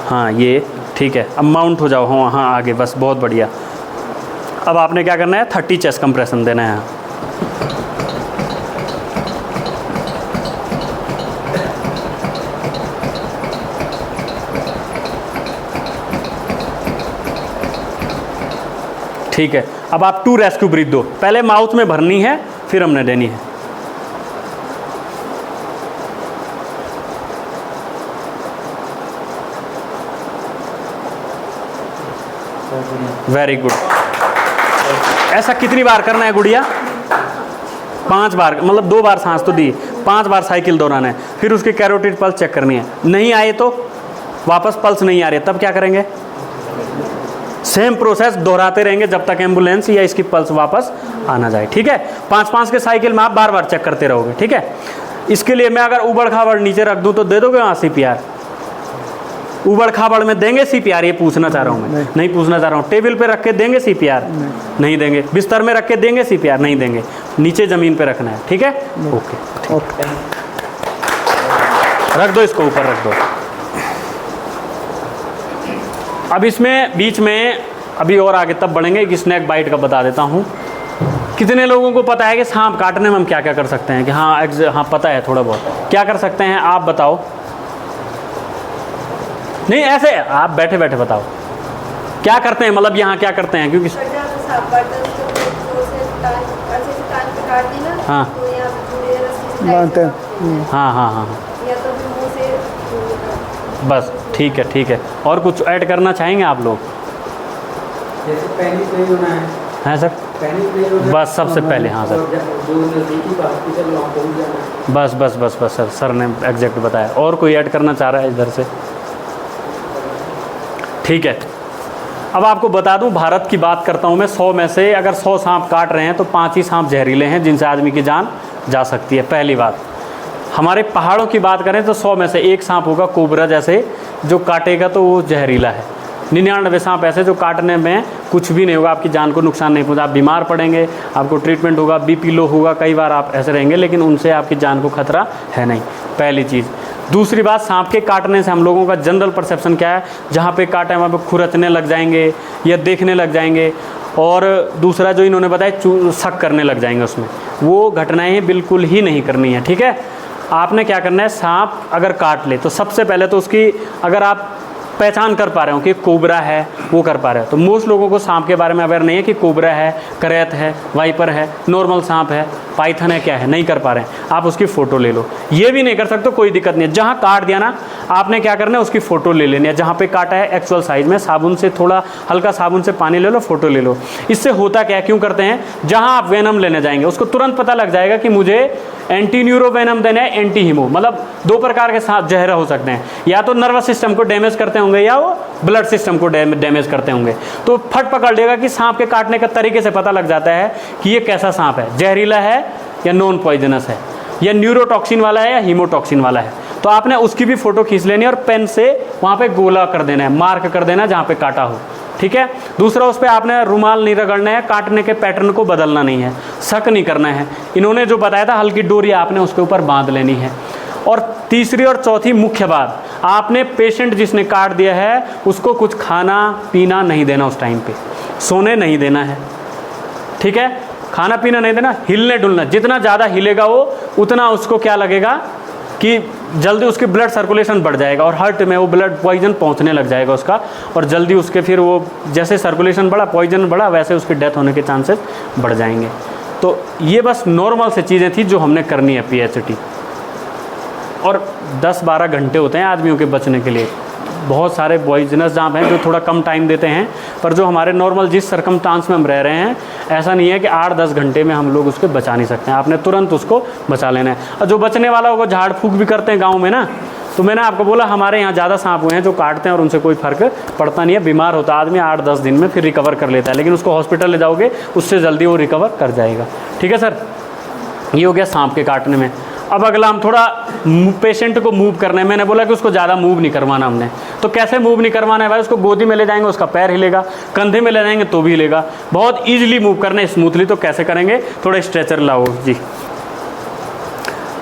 हाँ ये ठीक है, अब माउंट हो जाओ। हाँ हाँ आगे, बस बहुत बढ़िया। अब आपने क्या करना है, 30 चेस्ट कंप्रेशन देना है। ठीक है, अब आप 2 रेस्क्यू ब्रीथ दो, पहले माउथ में भरनी है फिर हमने देनी है। Very good. ऐसा कितनी बार करना है गुड़िया? 5 बार, मतलब 2 बार सांस तो दी, 5 बार साइकिल दोहराना है, फिर उसकी कैरोटिड पल्स चेक करनी है। नहीं आए तो वापस पल्स नहीं आ रही है, तब क्या करेंगे, सेम प्रोसेस दोहराते रहेंगे जब तक एम्बुलेंस या इसकी पल्स वापस आना जाए, ठीक है। 5-5 के साइकिल में आप बार बार चेक करते रहोगे, ठीक है। इसके लिए मैं अगर उबड़ खाबड़ नीचे रख दूं तो दे दोगे वहाँ CPR? उबड़ खाबड़ में देंगे CPR? ये पूछना चाह रहा हूँ मैं, नहीं पूछना चाह रहा हूँ। टेबल पे रख के देंगे CPR? नहीं देंगे। बिस्तर में रख के देंगे CPR? नहीं देंगे। नीचे ज़मीन पे रखना है, ठीक है, ओके। रख दो इसको, ऊपर रख दो। अब इसमें बीच में अभी और आगे तब बढ़ेंगे, एक स्नैक बाइट का बता देता हूँ। कितने लोगों को पता है कि सांप काटने में हम क्या क्या कर सकते हैं? कि हाँ पता है थोड़ा बहुत। क्या कर सकते हैं आप बताओ? नहीं ऐसे आप बैठे बैठे बताओ क्या करते हैं, मतलब यहाँ क्या करते हैं? क्योंकि हाँ हाँ हाँ हाँ बस ठीक है। और कुछ ऐड करना चाहेंगे आप लोग? जैसे पैनिक नहीं होना है। हैं सर? पैनिक नहीं होना है। बस सबसे पहले, हाँ सर, जो नज़दीकी हॉस्पिटल वहाँ पहुँच जाना है। बस सर ने एग्जैक्ट बताया। और कोई ऐड करना चाह रहा है इधर से? ठीक है, अब आपको बता दूं, भारत की बात करता हूं मैं, 100 में से अगर 100 सांप काट रहे हैं तो 5 ही सांप जहरीले हैं जिनसे आदमी की जान जा सकती है। पहली बात। हमारे पहाड़ों की बात करें तो 100 में से 1 सांप होगा कोबरा जैसे, जो काटेगा तो वो जहरीला है। 99 सांप ऐसे जो काटने में कुछ भी नहीं होगा, आपकी जान को नुकसान नहीं पहुंचा। आप बीमार पड़ेंगे, आपको ट्रीटमेंट होगा, बीपी लो होगा, कई बार आप ऐसे रहेंगे, लेकिन उनसे आपकी जान को खतरा है नहीं। पहली चीज़। दूसरी बात, सांप के काटने से हम लोगों का जनरल परसेप्शन क्या है, जहाँ पे काटा है वहाँ पे खुरचने लग जाएंगे या देखने लग जाएंगे, और दूसरा जो इन्होंने बताया शक करने लग जाएंगे उसमें। वो घटनाएं बिल्कुल ही नहीं करनी है, ठीक है। आपने क्या करना है, सांप अगर काट ले तो सबसे पहले तो उसकी अगर आप पहचान कर पा रहे हो कि कोबरा है, वो कर पा रहे हो। तो मोस्ट लोगों को सांप के बारे में अवेयर नहीं है कि कोबरा है, करैत है, वाइपर है, नॉर्मल सांप है, पाइथन है, क्या है, नहीं कर पा रहे हैं। आप उसकी फ़ोटो ले लो। ये भी नहीं कर सकते, कोई दिक्कत नहीं है। जहाँ काट दिया ना, आपने क्या करना है, उसकी फ़ोटो ले लेनी है। जहाँ पे काटा है एक्चुअल साइज़ में, साबुन से थोड़ा हल्का साबुन से पानी ले लो, फ़ोटो ले लो। इससे होता क्या है, क्यों करते हैं, जहाँ आप वेनम लेने जाएंगे उसको तुरंत पता लग जाएगा कि मुझे एंटी न्यूरो वेनम देना है, एंटी हीमो। मतलब 2 प्रकार के सांप जहर हो सकते हैं, या तो नर्वस सिस्टम को डैमेज करते होंगे या वो ब्लड सिस्टम को डैमेज करते होंगे। तो फट पकड़ लेगा कि सांप के काटने का तरीके से पता लग जाता है कि ये कैसा सांप है, जहरीला है या नॉन पॉइजनस है, या न्यूरोटॉक्सिन वाला है या हीमोटॉक्सिन वाला है। तो आपने उसकी भी फ़ोटो खींच लेनी है और पेन से वहाँ पे गोला कर देना है, मार्क कर देना है जहाँ पे काटा हो, ठीक है। दूसरा, उस पर आपने रुमाल नहीं रगड़ना है, काटने के पैटर्न को बदलना नहीं है, शक नहीं करना है। इन्होंने जो बताया था, हल्की डोरी आपने उसके ऊपर बांध लेनी है। और तीसरी और चौथी मुख्य बात, आपने पेशेंट जिसने काट दिया है उसको कुछ खाना पीना नहीं देना, उस टाइम पे सोने नहीं देना है, ठीक है। खाना पीना नहीं देना, हिलने डुलना, जितना ज़्यादा हिलेगा वो उतना उसको क्या लगेगा कि जल्दी उसकी ब्लड सर्कुलेशन बढ़ जाएगा और हार्ट में वो ब्लड पॉइजन पहुंचने लग जाएगा उसका, और जल्दी उसके फिर वो जैसे सर्कुलेशन बढ़ा, पॉइजन बढ़ा, वैसे उसकी डेथ होने के चांसेस बढ़ जाएंगे। तो ये बस नॉर्मल से चीज़ें थी जो हमने करनी है PHT। और 10-12 घंटे होते हैं आदमियों के बचने के लिए। बहुत सारे पॉइजनस सांप हैं जो थोड़ा कम टाइम देते हैं, पर जो हमारे नॉर्मल जिस सरकमस्टांस में हम रह रहे हैं, ऐसा नहीं है कि 8-10 घंटे में हम लोग उसको बचा नहीं सकते हैं। आपने तुरंत उसको बचा लेना है। और जो बचने वाला होगा, झाड़ फूक भी करते हैं गाँव में ना, तो मैंने आपको बोला हमारे यहाँ ज़्यादा सांप हुए हैं जो काटते हैं और उनसे कोई फ़र्क पड़ता नहीं है। बीमार होता आदमी 8-10 दिन में फिर रिकवर कर लेता है, लेकिन उसको हॉस्पिटल ले जाओगे उससे जल्दी वो रिकवर कर जाएगा, ठीक है सर। ये हो गया सांप के काटने में। अब अगला हम थोड़ा पेशेंट को मूव करने में, मैंने बोला कि उसको ज़्यादा मूव नहीं करवाना हमने। तो कैसे मूव नहीं करवाना है भाई, उसको गोदी में ले जाएंगे उसका पैर हिलेगा, कंधे में ले जाएंगे तो भी हिलेगा। बहुत ईजिली मूव करना है स्मूथली। तो कैसे करेंगे, थोड़ा स्ट्रेचर लाओ जी।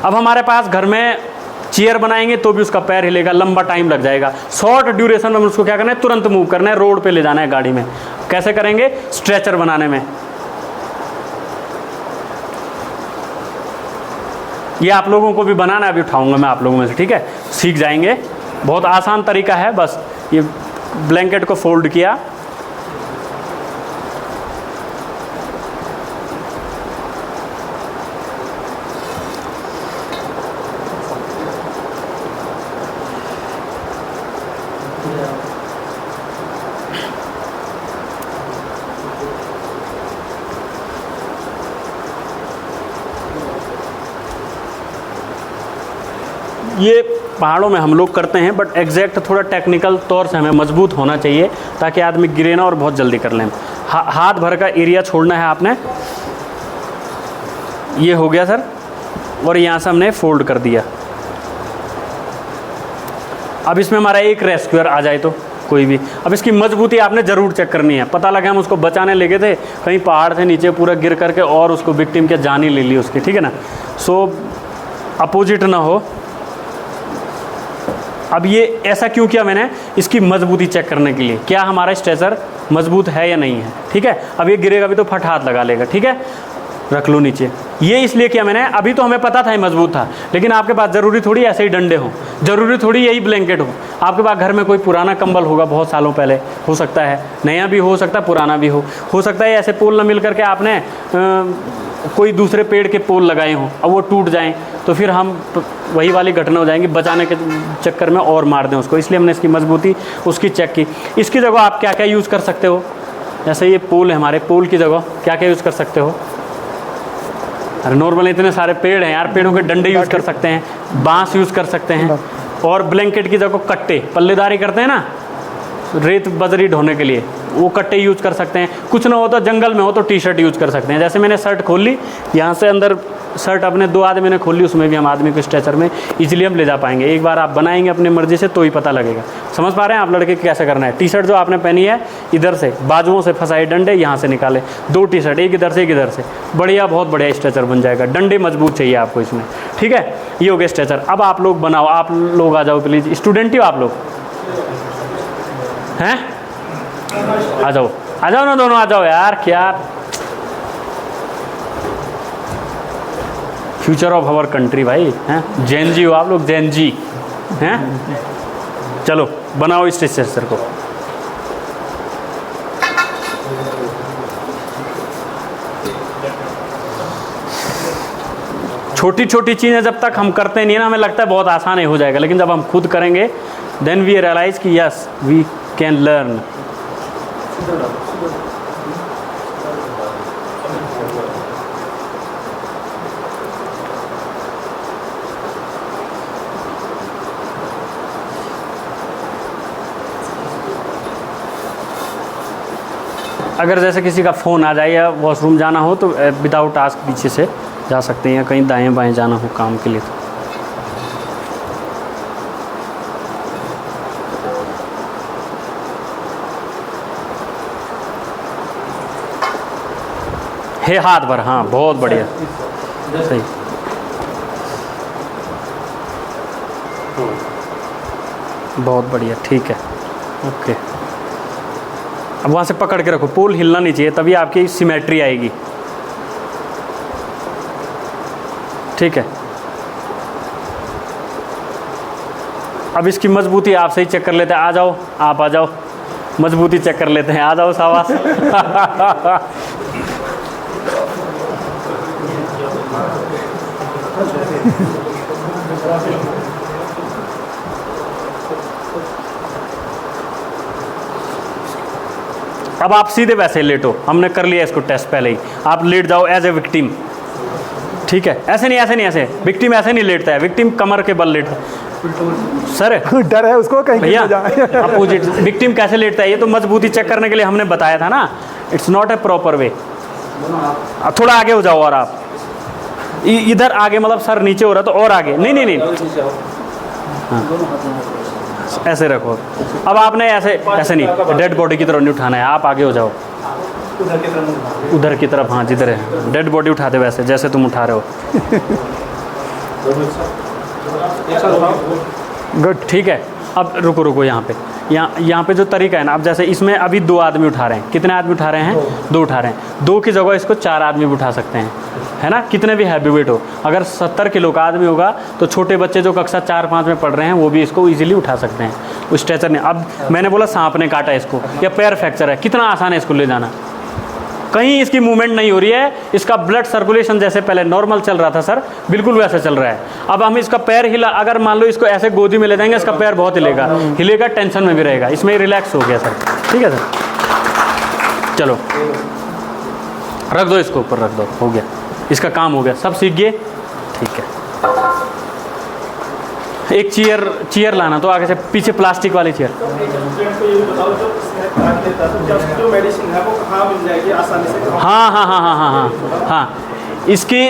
अब हमारे पास घर में चेयर बनाएंगे तो भी उसका पैर हिलेगा, लंबा टाइम लग जाएगा। शॉर्ट ड्यूरेशन में उसको क्या करना है, तुरंत मूव करना है, रोड पे ले जाना है गाड़ी में। कैसे करेंगे, स्ट्रेचर बनाने में। ये आप लोगों को भी बनाना है, अभी उठाऊंगा मैं आप लोगों में से, ठीक है, सीख जाएंगे। बहुत आसान तरीका है, बस ये ब्लैंकेट को फोल्ड किया, ये पहाड़ों में हम लोग करते हैं, बट एग्जैक्ट थोड़ा टेक्निकल तौर से हमें मजबूत होना चाहिए ताकि आदमी गिरे ना और बहुत जल्दी कर लें। हाथ भर का एरिया छोड़ना है आपने। ये हो गया सर, और यहाँ से हमने फोल्ड कर दिया। अब इसमें हमारा एक रेस्क्यूअर आ जाए तो कोई भी। अब इसकी मजबूती आपने ज़रूर चेक करनी है। पता लगा हम उसको बचाने ले गए थे, कहीं पहाड़ से नीचे पूरा गिर करके और उसको विक्टिम के जान ही ले ली उसकी, ठीक है ना। सो अपोजिट ना हो। अब ये ऐसा क्यों किया मैंने, इसकी मजबूती चेक करने के लिए, क्या हमारा स्ट्रेचर मजबूत है या नहीं है, ठीक है। अब ये गिरेगा भी तो फट हाथ लगा लेगा, ठीक है, रख लो नीचे। ये इसलिए किया मैंने, अभी तो हमें पता था ये मजबूत था, लेकिन आपके पास ज़रूरी थोड़ी ऐसे ही डंडे हों, ज़रूरी थोड़ी यही ब्लैंकेट हो। आपके पास घर में कोई पुराना कंबल होगा, बहुत सालों पहले हो सकता है, नया भी हो सकता है, पुराना भी हो सकता है ऐसे पोल न मिल करके आपने कोई दूसरे पेड़ के पोल लगाए हों, अब वो टूट जाएं तो फिर हम वही वाली घटना हो जाएंगी, बचाने के चक्कर में और मार दें उसको। इसलिए हमने इसकी मजबूती उसकी चेक की। इसकी जगह आप क्या क्या यूज़ कर सकते हो, जैसे ये पोल है, हमारे पोल की जगह क्या क्या यूज़ कर सकते हो। अरे नॉर्मल इतने सारे पेड़ हैं यार, पेड़ों के डंडे यूज़ कर सकते हैं, बांस यूज़ कर सकते हैं, और ब्लैंकेट की जगह कट्टे, पल्लेदारी करते हैं ना रेत बजरी ढोने के लिए, वो कट्टे यूज कर सकते हैं, कुछ ना हो तो जंगल में हो तो टी शर्ट यूज कर सकते हैं। जैसे मैंने शर्ट खोल ली, यहाँ से अंदर शर्ट अपने 2 आदमी ने खोल ली, उसमें भी हम आदमी को स्ट्रेचर में इजीली हम ले जा पाएंगे। एक बार आप बनाएंगे अपनी मर्जी से तो ही पता लगेगा। समझ पा रहे हैं आप लड़के कैसे करना है। टी शर्ट जो आपने पहनी है इधर से बाजुओं से फंसाए डंडे, यहाँ से निकाले 2 टी शर्ट, एक इधर से एक इधर से, बढ़िया बहुत बढ़िया स्ट्रेचर बन जाएगा। डंडे मजबूत चाहिए आपको इसमें, ठीक है। ये हो गया स्ट्रेचर। अब आप लोग बनाओ, आप लोग आ जाओ प्लीज़, स्टूडेंट ही हो आप लोग हैं, आ जाओ ना दोनों, आ जाओ यार। क्या फ्यूचर ऑफ आवर कंट्री भाई हैं, जैन जी हो आप लोग, जैन जी हैं। चलो बनाओ इस स्ट्रेचर को। छोटी छोटी चीज़ें जब तक हम करते नहीं है ना, हमें लगता है बहुत आसान ही हो जाएगा, लेकिन जब हम खुद करेंगे देन वी रियलाइज कि यस वी कैन लर्न। अगर जैसे किसी का फ़ोन आ जाए या वॉशरूम जाना हो तो विदाउट टास्क पीछे से जा सकते हैं, या कहीं दाएं बाएं जाना हो काम के लिए तो। हे हाथ भर, हाँ बहुत बढ़िया, सही। बहुत बढ़िया, ठीक है, ओके। अब वहाँ से पकड़ के रखो, पोल हिलना नहीं चाहिए, तभी आपकी सिमेट्री आएगी, ठीक है। अब इसकी मजबूती आप सही चेक कर लेते हैं। आ जाओ, आप आ जाओ, मजबूती चेक कर लेते हैं, आ जाओ शाबाश। अब आप सीधे वैसे लेटो, हमने कर लिया इसको टेस्ट पहले ही। आप लेट जाओ एज ए विक्टिम, ठीक है। ऐसे नहीं, ऐसे नहीं, ऐसे विक्टिम ऐसे नहीं लेटता है, विक्टिम कमर के बल लेटता है। सर डर है उसको कहीं भैया, जाए। अपोजिट विक्टिम कैसे लेटता है, ये तो मजबूती चेक करने के लिए हमने बताया था ना। It's not A proper way. अब थोड़ा आगे हो जाओ, और आप इधर आगे, मतलब सर नीचे हो रहा तो और आगे, नहीं नहीं नहीं, हाँ ऐसे रखो। अब आपने ऐसे ऐसे नहीं, डेड बॉडी की तरफ नहीं उठाना है, आप आगे हो जाओ उधर की तरफ, हाँ जिधर है डेड बॉडी उठाते वैसे जैसे तुम उठा रहे हो। गुड, ठीक है। अब रुको रुको, यहाँ पे यहाँ पे जो तरीका है ना, अब जैसे इसमें अभी 2 आदमी उठा रहे हैं, कितने आदमी उठा रहे हैं, 2 उठा रहे हैं। 2 की जगह इसको 4 आदमी भी उठा सकते हैं, है ना, कितने भी हैवी वेट हो। अगर 70 किलो का आदमी होगा तो छोटे बच्चे जो कक्षा 4-5 में पढ़ रहे हैं वो भी इसको इजीली उठा सकते हैं, उस स्ट्रेचर ने। अब मैंने बोला सांप ने काटा इसको या पैर फ्रैक्चर है, कितना आसान है इसको ले जाना, कहीं इसकी मूवमेंट नहीं हो रही है, इसका ब्लड सर्कुलेशन जैसे पहले नॉर्मल चल रहा था सर, बिल्कुल वैसे चल रहा है। अब हम इसका पैर हिला, अगर मान लो इसको ऐसे गोदी में ले जाएंगे, इसका पैर बहुत हिलेगा, टेंशन में भी रहेगा, इसमें रिलैक्स हो गया सर, ठीक है सर। चलो रख दो, इसको ऊपर रख दो, हो गया, इसका काम हो गया, सब सीख गए, ठीक है। एक चेयर लाना, तो आगे से पीछे प्लास्टिक वाली चेयर। जो मेडिसिन है वो कहाँ मिल जाएगी आसानी से? हाँ, इसकी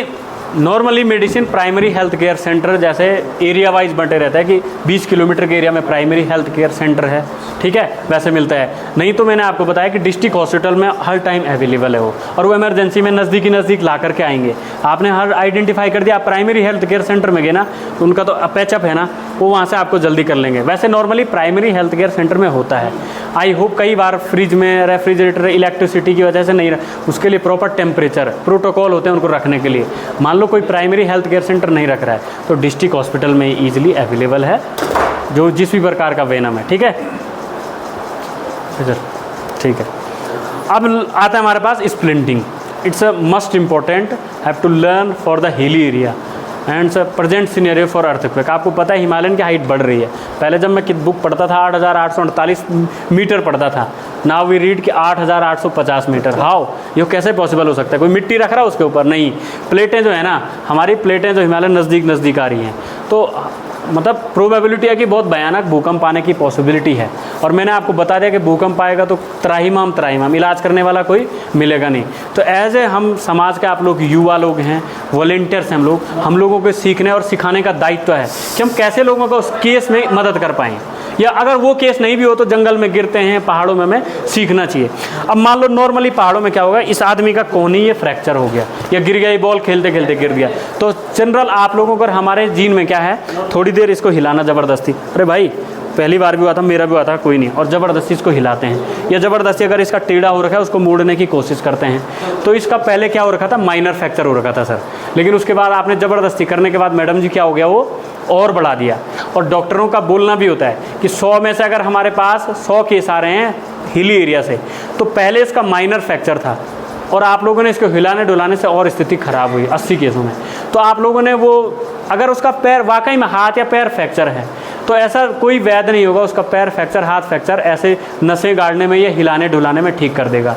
normally medicine primary health care centre, जैसे एरिया वाइज बंटे रहता है कि 20 किलोमीटर के एरिया में प्राइमरी हेल्थ केयर सेंटर है, ठीक है, वैसे मिलता है। नहीं तो मैंने आपको बताया कि डिस्ट्रिक्ट हॉस्पिटल में हर टाइम अवेलेबल है वो, और वो इमरजेंसी में नज़दीक ला करके आएंगे। आपने हर आइडेंटिफाई कर दिया, आप प्राइमरी हेल्थ केयर सेंटर में गए ना, तो उनका तो पैचअप है ना, वो वहाँ से आपको जल्दी कर लेंगे। वैसे normally primary health care centre में होता है। आई होप कई बार फ्रिज में, रेफ्रिजरेटर, इलेक्ट्रिसिटी की वजह से नहीं, उसके लिए प्रॉपर टेम्परेचर प्रोटोकॉल होते हैं उनको रखने के लिए। मान लो कोई प्राइमरी हेल्थ केयर सेंटर नहीं रख रहा है तो डिस्ट्रिक्ट हॉस्पिटल में ईजिली अवेलेबल है, जो जिस भी प्रकार का वेनम है, ठीक है ठीक है। अब आता है हमारे पास splinting. It's a must important, have to learn for the hilly area and present scenario for earthquake. आपको पता है हिमालयन की हाइट बढ़ रही है। पहले जब मैं बुक पढ़ता था 8,848 मीटर पढ़ता था, नाउ वी रीड कि 8,850 मीटर। हाउ, ये कैसे पॉसिबल हो सकता है? कोई मिट्टी रख रहा है उसके ऊपर? नहीं, प्लेटें जो है ना, हमारी प्लेटें जो हिमालय नज़दीक आ रही हैं, तो मतलब प्रोबेबिलिटी है कि बहुत भयानक भूकंप आने की पॉसिबिलिटी है। और मैंने आपको बता दिया कि भूकंप आएगा तो त्राहिमाम इलाज करने वाला कोई मिलेगा नहीं। तो एज ए हम समाज के आप लोग युवा लोग हैं, वॉलेंटियर्स हैं हम लोगों को सीखने और सिखाने का दायित्व है कि हम कैसे लोगों को उस केस में मदद कर पाएँ, या अगर वो केस नहीं भी हो तो जंगल में गिरते हैं, पहाड़ों में हमें सीखना चाहिए। अब मान लो नॉर्मली पहाड़ों में क्या होगा, इस आदमी का कोहनी ये फ्रैक्चर हो गया या गिर गया, ये बॉल खेलते खेलते गिर गया, तो जनरल आप लोगों को हमारे जीन में क्या है, थोड़ी देर इसको हिलाना ज़बरदस्ती। अरे भाई पहली बार भी हुआ था, मेरा भी हुआ था, कोई नहीं, और ज़बरदस्ती इसको हिलाते हैं, या ज़बरदस्ती अगर इसका टेढ़ा हो रखा है उसको मोड़ने की कोशिश करते हैं। तो इसका पहले क्या हो रखा था, माइनर फ्रैक्चर हो रखा था सर, लेकिन उसके बाद आपने ज़बरदस्ती करने के बाद मैडम जी क्या हो गया, वो और बढ़ा दिया। और डॉक्टरों का बोलना भी होता है कि 100 में से अगर हमारे पास 100 केस आ रहे हैं हिली एरिया से, तो पहले इसका माइनर फ्रैक्चर था और आप लोगों ने इसको हिलाने डुलाने से और स्थिति ख़राब हुई 80 केसों में। तो आप लोगों ने वो, अगर उसका पैर वाकई में हाथ या पैर फ्रैक्चर है तो ऐसा कोई वैध नहीं होगा उसका पैर फ्रैक्चर, हाथ फ्रैक्चर ऐसे नसें गाड़ने में या हिलाने डुलाने में ठीक कर देगा।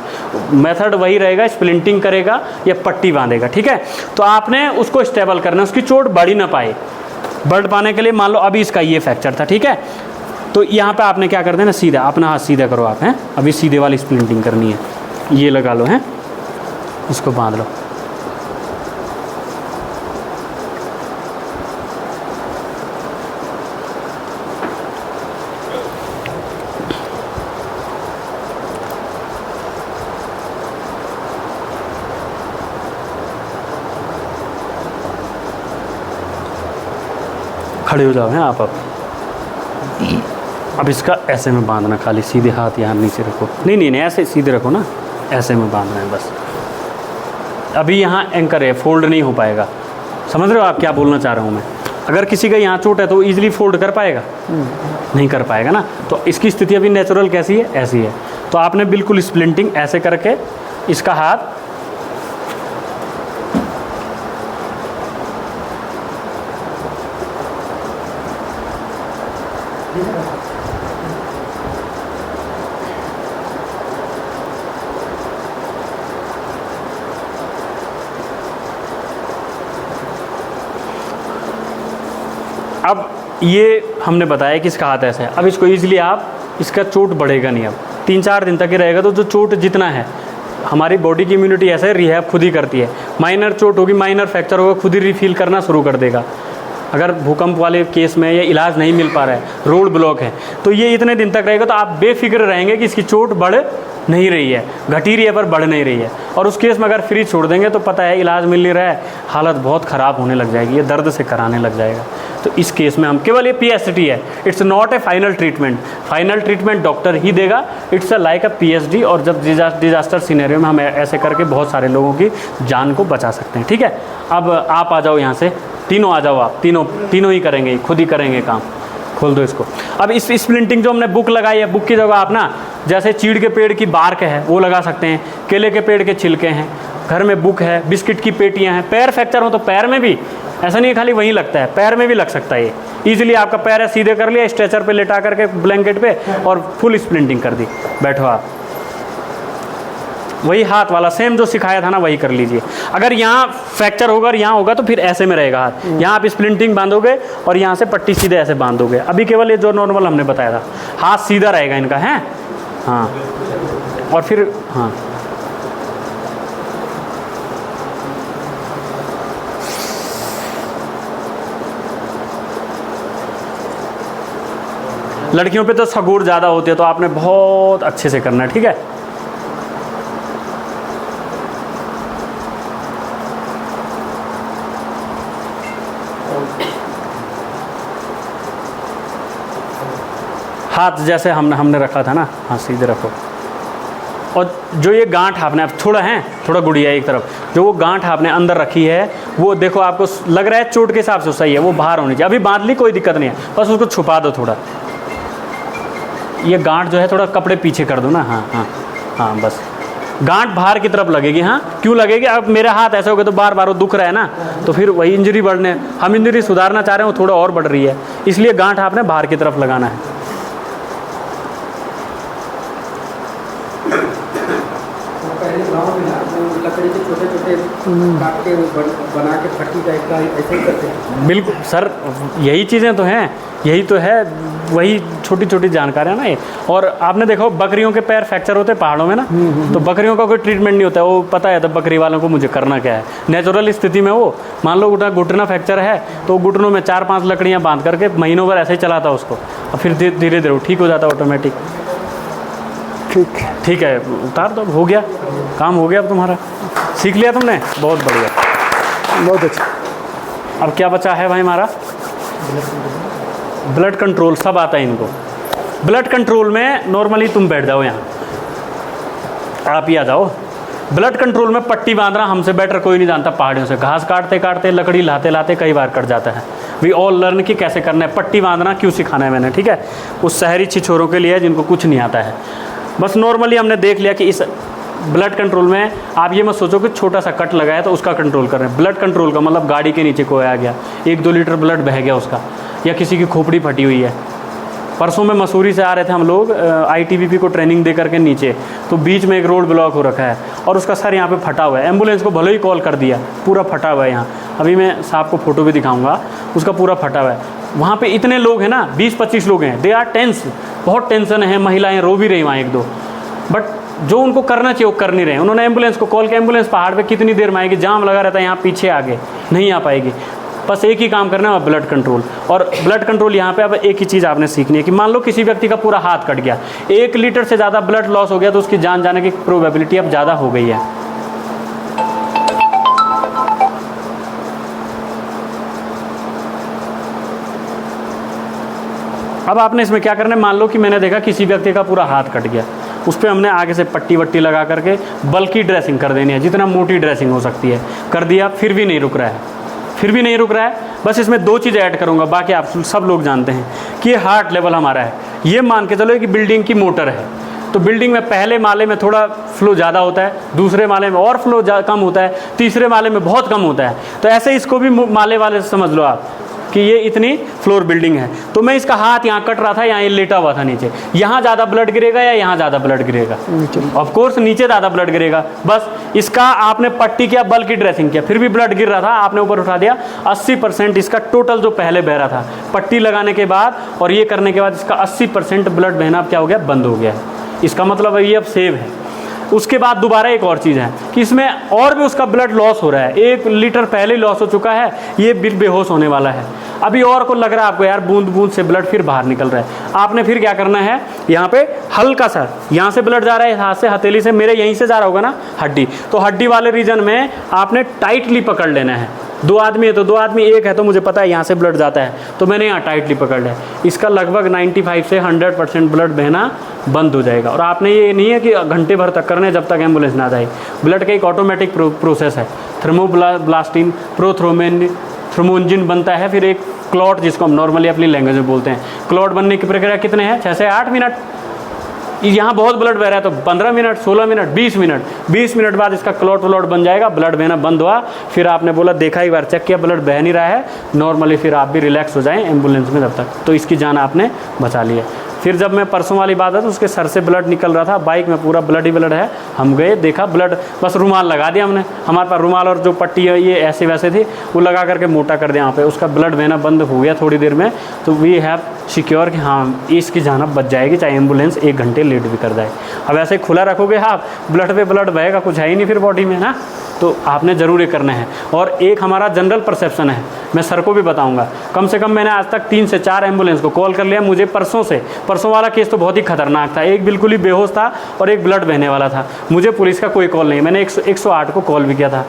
मेथड वही रहेगा, स्प्लिंटिंग करेगा या पट्टी बांधेगा, ठीक है। तो आपने उसको स्टेबल करना, उसकी चोट बढ़ ही ना पाए। बढ़ पाने के लिए मान लो अभी इसका ये फ्रैक्चर था, ठीक है, तो यहाँ पे आपने क्या कर देना, सीधा अपना हाथ सीधा करो आप, हैं अभी सीधे वाली स्प्लिंटिंग करनी है, ये लगा लो, हैं इसको बांध लो। खड़े हो जाओ, हैं आप अब इसका ऐसे में बांधना, खाली सीधे हाथ यहाँ नीचे रखो, नहीं ऐसे सीधे रखो ना, ऐसे में बांधना है बस। अभी यहाँ एंकर है, फोल्ड नहीं हो पाएगा, समझ रहे हो आप क्या बोलना चाह रहा हूँ मैं। अगर किसी का यहाँ चोट है तो ईजिली फोल्ड कर पाएगा, नहीं कर पाएगा ना। तो इसकी स्थिति अभी नेचुरल कैसी है, ऐसी है। तो आपने बिल्कुल स्प्लिंटिंग ऐसे करके इसका हाथ अब ये हमने बताया कि इसका हाथ ऐसा है। अब इसको ईजिली आप, इसका चोट बढ़ेगा नहीं, अब 3-4 दिन तक ही रहेगा। तो जो चोट जितना है, हमारी बॉडी की इम्यूनिटी ऐसा है, रिहैब खुद ही करती है। माइनर चोट होगी, माइनर फ्रैक्चर होगा, खुद ही रिफिल करना शुरू कर देगा। अगर भूकंप वाले केस में या इलाज नहीं मिल पा रहा है, रोड ब्लॉक है, तो ये इतने दिन तक रहेगा। तो आप बेफिक्र रहेंगे कि इसकी चोट बढ़ नहीं रही है, घटी रही है पर बढ़ नहीं रही है। और उस केस में अगर फ्री छोड़ देंगे तो पता है इलाज मिल नहीं रहा है, हालत बहुत ख़राब होने लग जाएगी, ये दर्द से कराने लग जाएगा। तो इस केस में हम केवल, ये PST है, it's not a final treatment. Final treatment doctor ही देगा, it's a like a PSD। और जब डिजास्टर सिनेरियो में हम ऐसे करके बहुत सारे लोगों की जान को बचा सकते हैं, ठीक है। अब आप आ जाओ यहाँ से, तीनों आ जाओ आप, तीनों ही करेंगे, खुद ही करेंगे काम। खोल दो इसको। अब इस स्प्लिंटिंग जो हमने बुक लगाई है, बुक की जगह आप ना, जैसे चीड़ के पेड़ की बार्क है वो लगा सकते हैं, केले के पेड़ के छिलके हैं, घर में बुक है, बिस्किट की पेटियां हैं। पैर फ्रैक्चर हो तो पैर में भी, ऐसा नहीं है खाली वहीं लगता है, पैर में भी लग सकता है ये। ईजिली आपका पैर है, सीधे कर लिया, स्ट्रेचर पे लेटा करके ब्लैंकेट पे और फुल स्प्लिंटिंग कर दी, बैठो आप। वही हाथ वाला सेम जो सिखाया था ना, वही कर लीजिए। अगर यहाँ फ्रैक्चर होगा और यहाँ होगा तो फिर ऐसे में रहेगा हाथ, यहाँ आप स्प्लिंटिंग बांधोगे और यहाँ से पट्टी सीधे ऐसे बांधोगे। अभी केवल ये जो नॉर्मल हमने बताया था, हाथ सीधा रहेगा इनका, है हाँ। और फिर हाँ, लड़कियों पे तो सगुर ज़्यादा होती है, तो आपने बहुत अच्छे से करना है, ठीक है। हाथ जैसे हमने रखा था ना, हाँ सीधे रखो। और जो ये गांठ आपने, अब थोड़ा गुड़िया एक तरफ, जो वो गांठ आपने अंदर रखी है, वो देखो आपको लग रहा है चोट के हिसाब से सही है, वो बाहर होनी चाहिए। अभी बांध ली, कोई दिक्कत नहीं है, बस उसको छुपा दो थोड़ा। ये गांठ जो है थोड़ा कपड़े पीछे कर दो ना, हाँ हाँ हाँ, बस गांठ बाहर की तरफ लगेगी। हाँ क्यों लगेगी, अब मेरा हाथ ऐसे हो गया तो बार बार वो दुख रहा है ना, तो फिर वही इंजरी बढ़ने, हम इंजरी सुधारना चाह रहे हैं, वो थोड़ा और बढ़ रही है, इसलिए गांठ आपने बाहर की तरफ लगाना है। पहले गाँव में ना वो लकड़ी के छोटे छोटे काट के वो बना के फट्टी टाइप का ऐसे ही करते हैं। बिल्कुल सर, यही चीज़ें तो हैं, यही तो है, वही छोटी छोटी जानकारियाँ ना ये। और आपने देखो बकरियों के पैर फ्रैक्चर होते हैं पहाड़ों में ना, तो बकरियों का कोई ट्रीटमेंट नहीं होता है, वो पता है तो बकरी वालों को मुझे करना क्या है। नेचुरल स्थिति में वो मान लो घुटना फ्रैक्चर है तो घुटनों में 4-5 लकड़ियाँ बांध करके महीनों भर ऐसे ही चलाता उसको, और फिर धीरे धीरे वो ठीक हो जाता ऑटोमेटिक। ठीक है, उतार दो, हो गया काम, हो गया अब तुम्हारा, सीख लिया तुमने, बहुत बढ़िया, बहुत अच्छा। अब क्या बचा है भाई हमारा? ब्लड कंट्रोल, सब आता है इनको। ब्लड कंट्रोल में नॉर्मली तुम बैठ जाओ यहाँ, आप ही आ जाओ। ब्लड कंट्रोल में पट्टी बांधना हमसे बेटर कोई नहीं जानता। पहाड़ियों से घास काटते काटते, लकड़ी लाते लाते कई बार कट जाता है। वी ऑल लर्न कि कैसे करना है। पट्टी बांधना क्यों सिखाना है मैंने, ठीक है, उस शहरी छिछोरों के लिए जिनको कुछ नहीं आता है। बस नॉर्मली हमने देख लिया कि इस ब्लड कंट्रोल में आप ये मत सोचो कि छोटा सा कट लगाया तो उसका कंट्रोल कर रहे हैं। ब्लड कंट्रोल का मतलब गाड़ी के नीचे कोई आ गया, 1-2 लीटर ब्लड बह गया उसका, या किसी की खोपड़ी फटी हुई है। परसों में मसूरी से आ रहे थे हम लोग ITBP को ट्रेनिंग दे करके नीचे, तो बीच में एक रोड ब्लॉक हो रखा है और उसका सर यहाँ पे फटा हुआ है। एम्बुलेंस को भले ही कॉल कर दिया, पूरा फटा हुआ है यहाँ, अभी मैं साहब को फ़ोटो भी दिखाऊंगा, उसका पूरा फटा हुआ है। वहाँ पे इतने लोग हैं ना, 20-25 लोग हैं, दे आर टेंस, बहुत टेंशन है, महिलाएँ रो भी रही वहाँ 1-2, बट जो उनको करना चाहिए वो कर नहीं रहे। उन्होंने एम्बुलेंस को कॉल किया, एम्बुलेंस पहाड़ पे कितनी देर में आएगी, जाम लगा रहता है यहाँ पीछे, आगे नहीं आ पाएगी। बस एक ही काम करना है, ब्लड कंट्रोल। और ब्लड कंट्रोल यहाँ पे अब एक ही चीज़ आपने सीखनी है कि मान लो किसी व्यक्ति का पूरा हाथ कट गया, 1 लीटर से ज़्यादा ब्लड लॉस हो गया तो उसकी जान जाने की प्रोबेबिलिटी अब ज़्यादा हो गई है। अब आपने इसमें क्या करना है, मान लो कि मैंने देखा किसी व्यक्ति का पूरा हाथ कट गया, उस पर हमने आगे से पट्टी वट्टी लगा करके बल्कि ड्रेसिंग कर देनी है, जितना मोटी ड्रेसिंग हो सकती है कर दिया, फिर भी नहीं रुक रहा है, फिर भी नहीं रुक रहा है। बस इसमें 2 चीज़ ऐड करूँगा, बाकी आप सब लोग जानते हैं कि ये हार्ट लेवल हमारा है। ये मान के चलो कि बिल्डिंग की मोटर है, तो बिल्डिंग में पहले माले में थोड़ा फ्लो ज़्यादा होता है, दूसरे माले में और फ्लो कम होता है, तीसरे माले में बहुत कम होता है। तो ऐसे इसको भी माले वाले से समझ लो आप कि ये इतनी फ्लोर बिल्डिंग है। तो मैं इसका हाथ यहाँ कट रहा था, यहाँ ये लेटा हुआ था नीचे, यहाँ ज़्यादा ब्लड गिरेगा या यहाँ ज़्यादा ब्लड गिरेगा? ऑफ कोर्स नीचे ज़्यादा ब्लड गिरेगा। बस इसका आपने पट्टी किया, बल्क की ड्रेसिंग किया, फिर भी ब्लड गिर रहा था, आपने ऊपर उठा दिया, 80% इसका टोटल जो पहले बह रहा था पट्टी लगाने के बाद और ये करने के बाद इसका 80% ब्लड बहना अब क्या हो गया, बंद हो गया है। इसका मतलब ये अब सेव है। उसके बाद दोबारा एक और चीज़ है कि इसमें और भी उसका ब्लड लॉस हो रहा है, 1 लीटर पहले ही लॉस हो चुका है, ये बेहोश होने वाला है। अभी और को लग रहा है आपको यार बूंद बूंद से ब्लड फिर बाहर निकल रहा है। आपने फिर क्या करना है, यहाँ पे हल्का सा, यहाँ से ब्लड जा रहा है, हाथ से हथेली से, मेरे यहीं से जा रहा होगा ना हड्डी, तो हड्डी वाले रीजन में आपने टाइटली पकड़ लेना है। 2 आदमी है तो 2 आदमी, 1 है तो मुझे पता है यहाँ से ब्लड जाता है, तो मैंने यहाँ टाइटली पकड़ लिया। इसका लगभग 95 से 100% ब्लड बहना बंद हो जाएगा। और आपने ये नहीं है कि घंटे भर तक करने जब तक एम्बुलेंस ना जाए। ब्लड का एक ऑटोमेटिक प्रोसेस है, थर्मोब्लास्टिन थ्रोम्बोजिन बनता है, फिर एक क्लॉट जिसको हम नॉर्मली अपनी लैंग्वेज में बोलते हैं। क्लॉट बनने की प्रक्रिया कितने हैं, 6 से 8 मिनट। यहाँ बहुत ब्लड बह रहा है तो 15 मिनट, 16 मिनट, 20 मिनट बाद इसका क्लॉट व्लॉट बन जाएगा, ब्लड बहना बंद हुआ। फिर आपने बोला देखा एक बार चेक किया ब्लड बह नहीं रहा है नॉर्मली, फिर आप भी रिलैक्स हो जाएं एम्बुलेंस में तब तक, तो इसकी जान आपने बचा ली है। फिर जब मैं परसों वाली बात है तो उसके सर से ब्लड निकल रहा था, बाइक में पूरा ब्लड ही ब्लड है। हम गए, देखा ब्लड, बस रुमाल लगा दिया हमने, हमारे पास रुमाल और जो पट्टी है ये ऐसे वैसे थी, वो लगा करके मोटा कर दिया यहाँ पे, उसका ब्लड बहना बंद हो गया थोड़ी देर में। तो वी हैव सिक्योर कि हाँ इसकी जान अब बच जाएगी, चाहे एम्बुलेंस 1 घंटे लेट भी कर जाए। अब ऐसे खुला रखोगे आप, ब्लड पे ब्लड बहेगा, कुछ है ही नहीं फिर बॉडी में ना, तो आपने ज़रूर ये करना है। और एक हमारा जनरल परसेप्शन है, मैं सर को भी बताऊंगा, कम से कम मैंने आज तक 3 से 4 एम्बुलेंस को कॉल कर लिया। मुझे परसों वाला केस तो बहुत ही खतरनाक था, एक बिल्कुल ही बेहोश था और एक ब्लड बहने वाला था। मुझे पुलिस का कोई कॉल नहीं, मैंने 108 को कॉल भी किया था,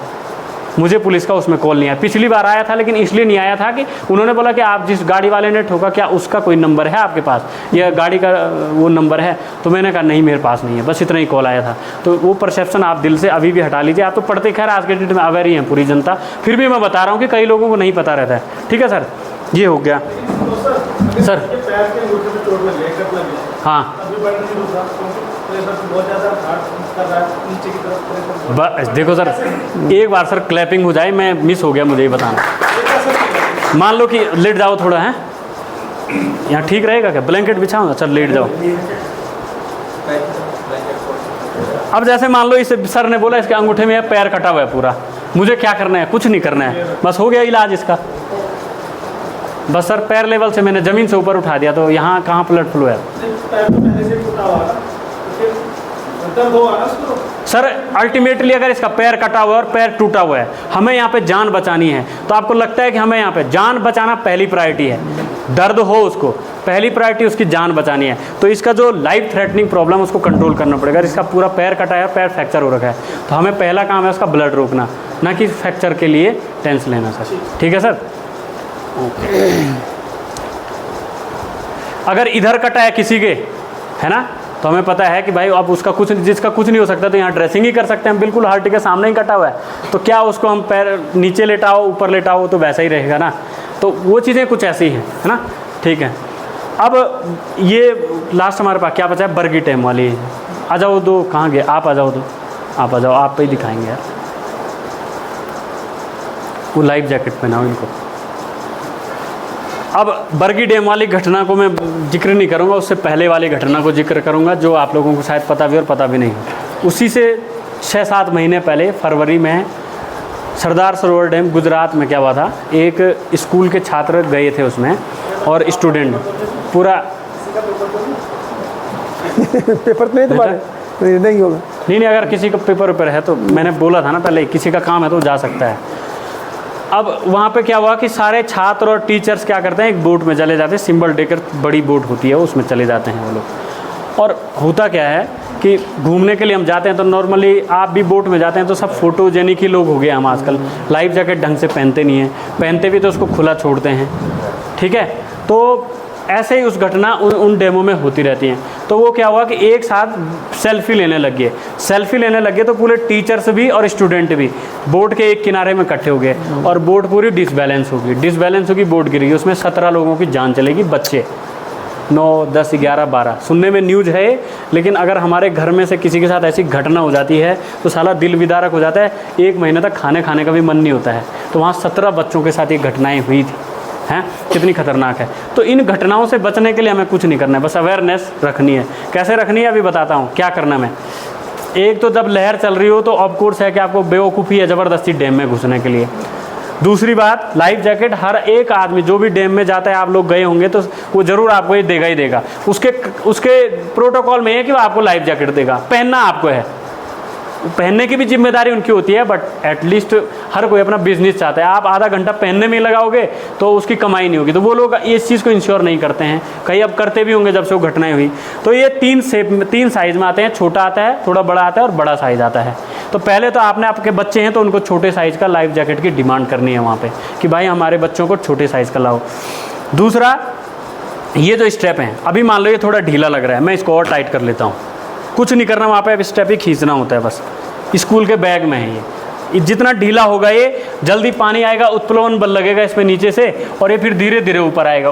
मुझे पुलिस का उसमें कॉल नहीं आया। पिछली बार आया था लेकिन इसलिए नहीं आया था कि उन्होंने बोला कि आप जिस गाड़ी वाले ने ठोका क्या उसका कोई नंबर है आपके पास, या गाड़ी का वो नंबर है, तो मैंने कहा नहीं मेरे पास नहीं है, बस इतना ही कॉल आया था। तो वो परसेप्शन आप दिल से अभी भी हटा लीजिए। आप तो पढ़ते, खैर आज के डेट में अवेयर ही हैं पूरी जनता, फिर भी मैं बता रहा हूँ कि कई लोगों को नहीं पता रहता है। ठीक है सर, ये हो गया सर। हाँ बस देखो सर, एक बार सर क्लैपिंग हो जाए, मैं मिस हो गया, मुझे ही बताना। मान लो कि लेट जाओ थोड़ा, है यहाँ ठीक रहेगा क्या, ब्लैंकेट बिछाऊँ? अच्छा लेट जाओ। अब जैसे मान लो इस सर ने बोला इसके अंगूठे में पैर कटा हुआ है पूरा, मुझे क्या करना है? कुछ नहीं करना है, बस हो गया इलाज इसका। बस सर पैर लेवल से मैंने ज़मीन से ऊपर उठा दिया, तो यहाँ कहाँ ब्लड फ्लो है? पैर तो पहले से टूटा हुआ था, तो फिर दर्द होगा ना उसको। सर अल्टीमेटली अगर इसका पैर कटा हुआ है और पैर टूटा हुआ है, हमें यहाँ पे जान बचानी है, तो आपको लगता है कि हमें यहाँ पे जान बचाना पहली प्रायोरिटी है? दर्द हो उसको, पहली प्रायोरिटी उसकी जान बचानी है। तो इसका जो लाइफ थ्रेटनिंग प्रॉब्लम उसको कंट्रोल करना पड़ेगा। इसका पूरा पैर कटा है, पैर फ्रैक्चर हो रखा है, तो हमें पहला काम है उसका ब्लड रोकना, ना कि फ्रैक्चर के लिए टेंस लेना सर। ठीक है सर। अगर इधर कटा है किसी के, है ना, तो हमें पता है कि भाई अब उसका कुछ, जिसका कुछ नहीं हो सकता तो यहाँ ड्रेसिंग ही कर सकते हैं, बिल्कुल हार्ट के सामने ही कटा हुआ है, तो क्या उसको हम पैर नीचे लेटाओ ऊपर लेटाओ तो वैसा ही रहेगा ना। तो वो चीज़ें कुछ ऐसी हैं, है ना। ठीक है, अब ये लास्ट हमारे पास क्या बचा है? बर्गी टाइम वाली। आ जाओ दो, कहाँ गए आप? आ जाओ दो, आप आ जाओ, आप पे ही दिखाएंगे यार। वो लाइफ जैकेट पहनाओ इनको। अब बर्गी डैम वाली घटना को मैं जिक्र नहीं करूंगा, उससे पहले वाली घटना को जिक्र करूंगा जो आप लोगों को शायद पता भी और पता भी नहीं। उसी से 6-7 महीने पहले फरवरी में सरदार सरोवर डैम गुजरात में क्या हुआ था, एक स्कूल के छात्र गए थे उसमें और स्टूडेंट पूरा पेपर तो नहीं तुम्हारे? नहीं होगा। नहीं, अगर किसी का पेपर वेपर है तो मैंने बोला था ना पहले, किसी का काम है तो जा सकता है। अब वहाँ पे क्या हुआ कि सारे छात्र और टीचर्स क्या करते हैं, एक बोट में चले जाते हैं, सिंबल डेकर बड़ी बोट होती है उसमें चले जाते हैं वो लोग। और होता क्या है कि घूमने के लिए हम जाते हैं तो नॉर्मली आप भी बोट में जाते हैं तो सब फोटोजेनिक ही लोग हो गए हम आजकल, लाइफ जैकेट ढंग से पहनते नहीं हैं, पहनते भी तो उसको खुला छोड़ते हैं। ठीक है, तो ऐसे ही उस घटना उन डेमो में होती रहती हैं। तो वो क्या हुआ कि एक साथ सेल्फी लेने लग गए, तो पूरे टीचर्स भी और स्टूडेंट भी बोट के एक किनारे में इकट्ठे हो गए और बोट पूरी डिसबैलेंस होगी, बोट गिरी, उसमें 17 लोगों की जान चलेगी, बच्चे 9, 10, 11, 12। सुनने में न्यूज़ है, लेकिन अगर हमारे घर में से किसी के साथ ऐसी घटना हो जाती है तो साला दिल विदारक हो जाता है, 1 महीने तक खाने का भी मन नहीं होता है। तो वहाँ 17 बच्चों के साथ ये घटनाएँ हुई थी, हैं, कितनी खतरनाक है। तो इन घटनाओं से बचने के लिए हमें कुछ नहीं करना है, बस अवेयरनेस रखनी है। कैसे रखनी है अभी बताता हूँ क्या करना है। एक तो जब लहर चल रही हो तो ऑफ कोर्स है कि आपको बेवकूफ़ी है ज़बरदस्ती डैम में घुसने के लिए। दूसरी बात, लाइफ जैकेट हर एक आदमी जो भी डैम में जाता है, आप लोग गए होंगे तो वो ज़रूर आपको ये देगा ही देगा। उसके प्रोटोकॉल में है कि वो आपको लाइफ जैकेट देगा, पहनना आपको है, पहनने की भी जिम्मेदारी उनकी होती है, बट एटलीस्ट हर कोई अपना बिजनेस चाहता है। आप आधा घंटा पहनने में ही लगाओगे तो उसकी कमाई नहीं होगी, तो वो लोग इस चीज़ को इंश्योर नहीं करते हैं। कई अब करते भी होंगे जब से वो घटनाएं हुई। तो ये 3 साइज़ में आते हैं, छोटा आता है, थोड़ा बड़ा आता है और बड़ा साइज़ आता है। तो पहले तो आपने, आपके बच्चे हैं तो उनको छोटे साइज़ का लाइफ जैकेट की डिमांड करनी है वहाँ पर कि भाई हमारे बच्चों को छोटे साइज़ का लाओ। दूसरा, ये जो स्टेप हैं, अभी मान लो ये थोड़ा ढीला लग रहा है, मैं इसको और टाइट कर लेता हूँ। कुछ नहीं करना वहाँ पे, अब स्टेप ही खींचना होता है बस। स्कूल के बैग में है ये, जितना ढीला होगा ये जल्दी पानी आएगा, उत्प्लवन बल लगेगा इसमें नीचे से और ये फिर धीरे धीरे ऊपर आएगा,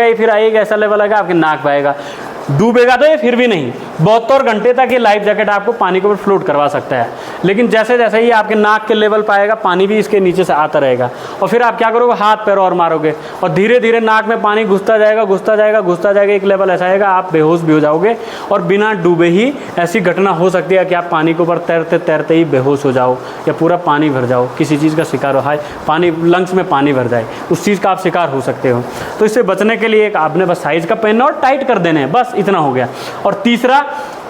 ये फिर आएगा ऐसा लेवल आएगा आपके नाक पे आएगा। डूबेगा तो ये फिर भी नहीं, 72 घंटे तक ये लाइफ जैकेट आपको पानी के ऊपर फ्लोट करवा सकता है। लेकिन जैसे जैसे ही आपके नाक के लेवल पाएगा, पानी भी इसके नीचे से आता रहेगा और फिर आप क्या करोगे, हाथ पैर और मारोगे और धीरे धीरे नाक में पानी घुसता जाएगा, एक लेवल ऐसा आएगा आप बेहोश भी हो जाओगे और बिना डूबे ही ऐसी घटना हो सकती है कि आप पानी के ऊपर तैरते तैरते ही बेहोश हो जाओ या पूरा पानी भर जाओ, किसी चीज़ का शिकार हो, हाय पानी लंग्स में पानी भर जाए, उस चीज़ का आप शिकार हो सकते हो। तो इससे बचने के लिए एक आपने बस साइज़ का पहनना और टाइट कर देने हैं, बस इतना हो गया। और तीसरा,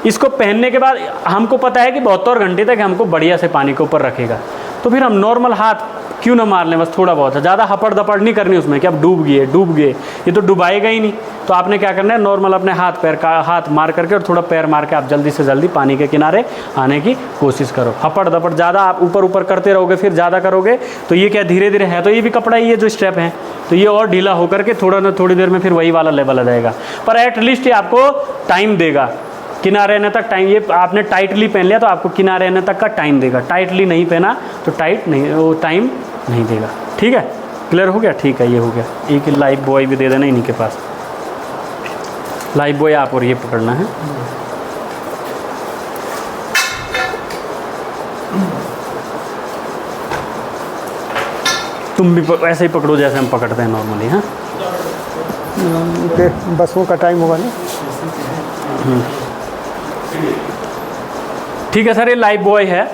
इसको पहनने के बाद हमको पता है कि 72 घंटे तक हमको बढ़िया से पानी के ऊपर रखेगा, तो फिर हम नॉर्मल हाथ क्यों ना मार लें, बस थोड़ा बहुत है, ज़्यादा हपड़ दपड़ नहीं करनी उसमें कि अब डूब गए, ये तो डुबाएगा ही नहीं। तो आपने क्या करना है, नॉर्मल अपने हाथ मार करके और थोड़ा पैर मार के आप जल्दी से जल्दी पानी के किनारे आने की कोशिश करो। हपड़ दपड़ ज़्यादा आप ऊपर करते रहोगे, फिर ज़्यादा करोगे तो ये क्या धीरे धीरे है, तो ये भी कपड़ा ही है जो स्टेप है, तो ये और ढीला होकर के थोड़ी देर में फिर वही वाला लेवल आ जाएगा। पर एटलीस्ट ये आपको टाइम देगा, किनारे रहने तक टाइम। ये आपने टाइटली पहन लिया तो आपको किनारे रहने तक का टाइम देगा, टाइटली नहीं पहना तो वो टाइम नहीं देगा। ठीक है, क्लियर हो गया? ठीक है, ये हो गया। एक लाइफ बॉय भी दे देना इन्हीं के पास, लाइफ बॉय आप और ये पकड़ना है। तुम भी ऐसे ही पकड़ो जैसे हम पकड़ते हैं नॉर्मली। हाँ, बसों का टाइम होगा ना। ठीक है सर, ये लाइफ बॉय है।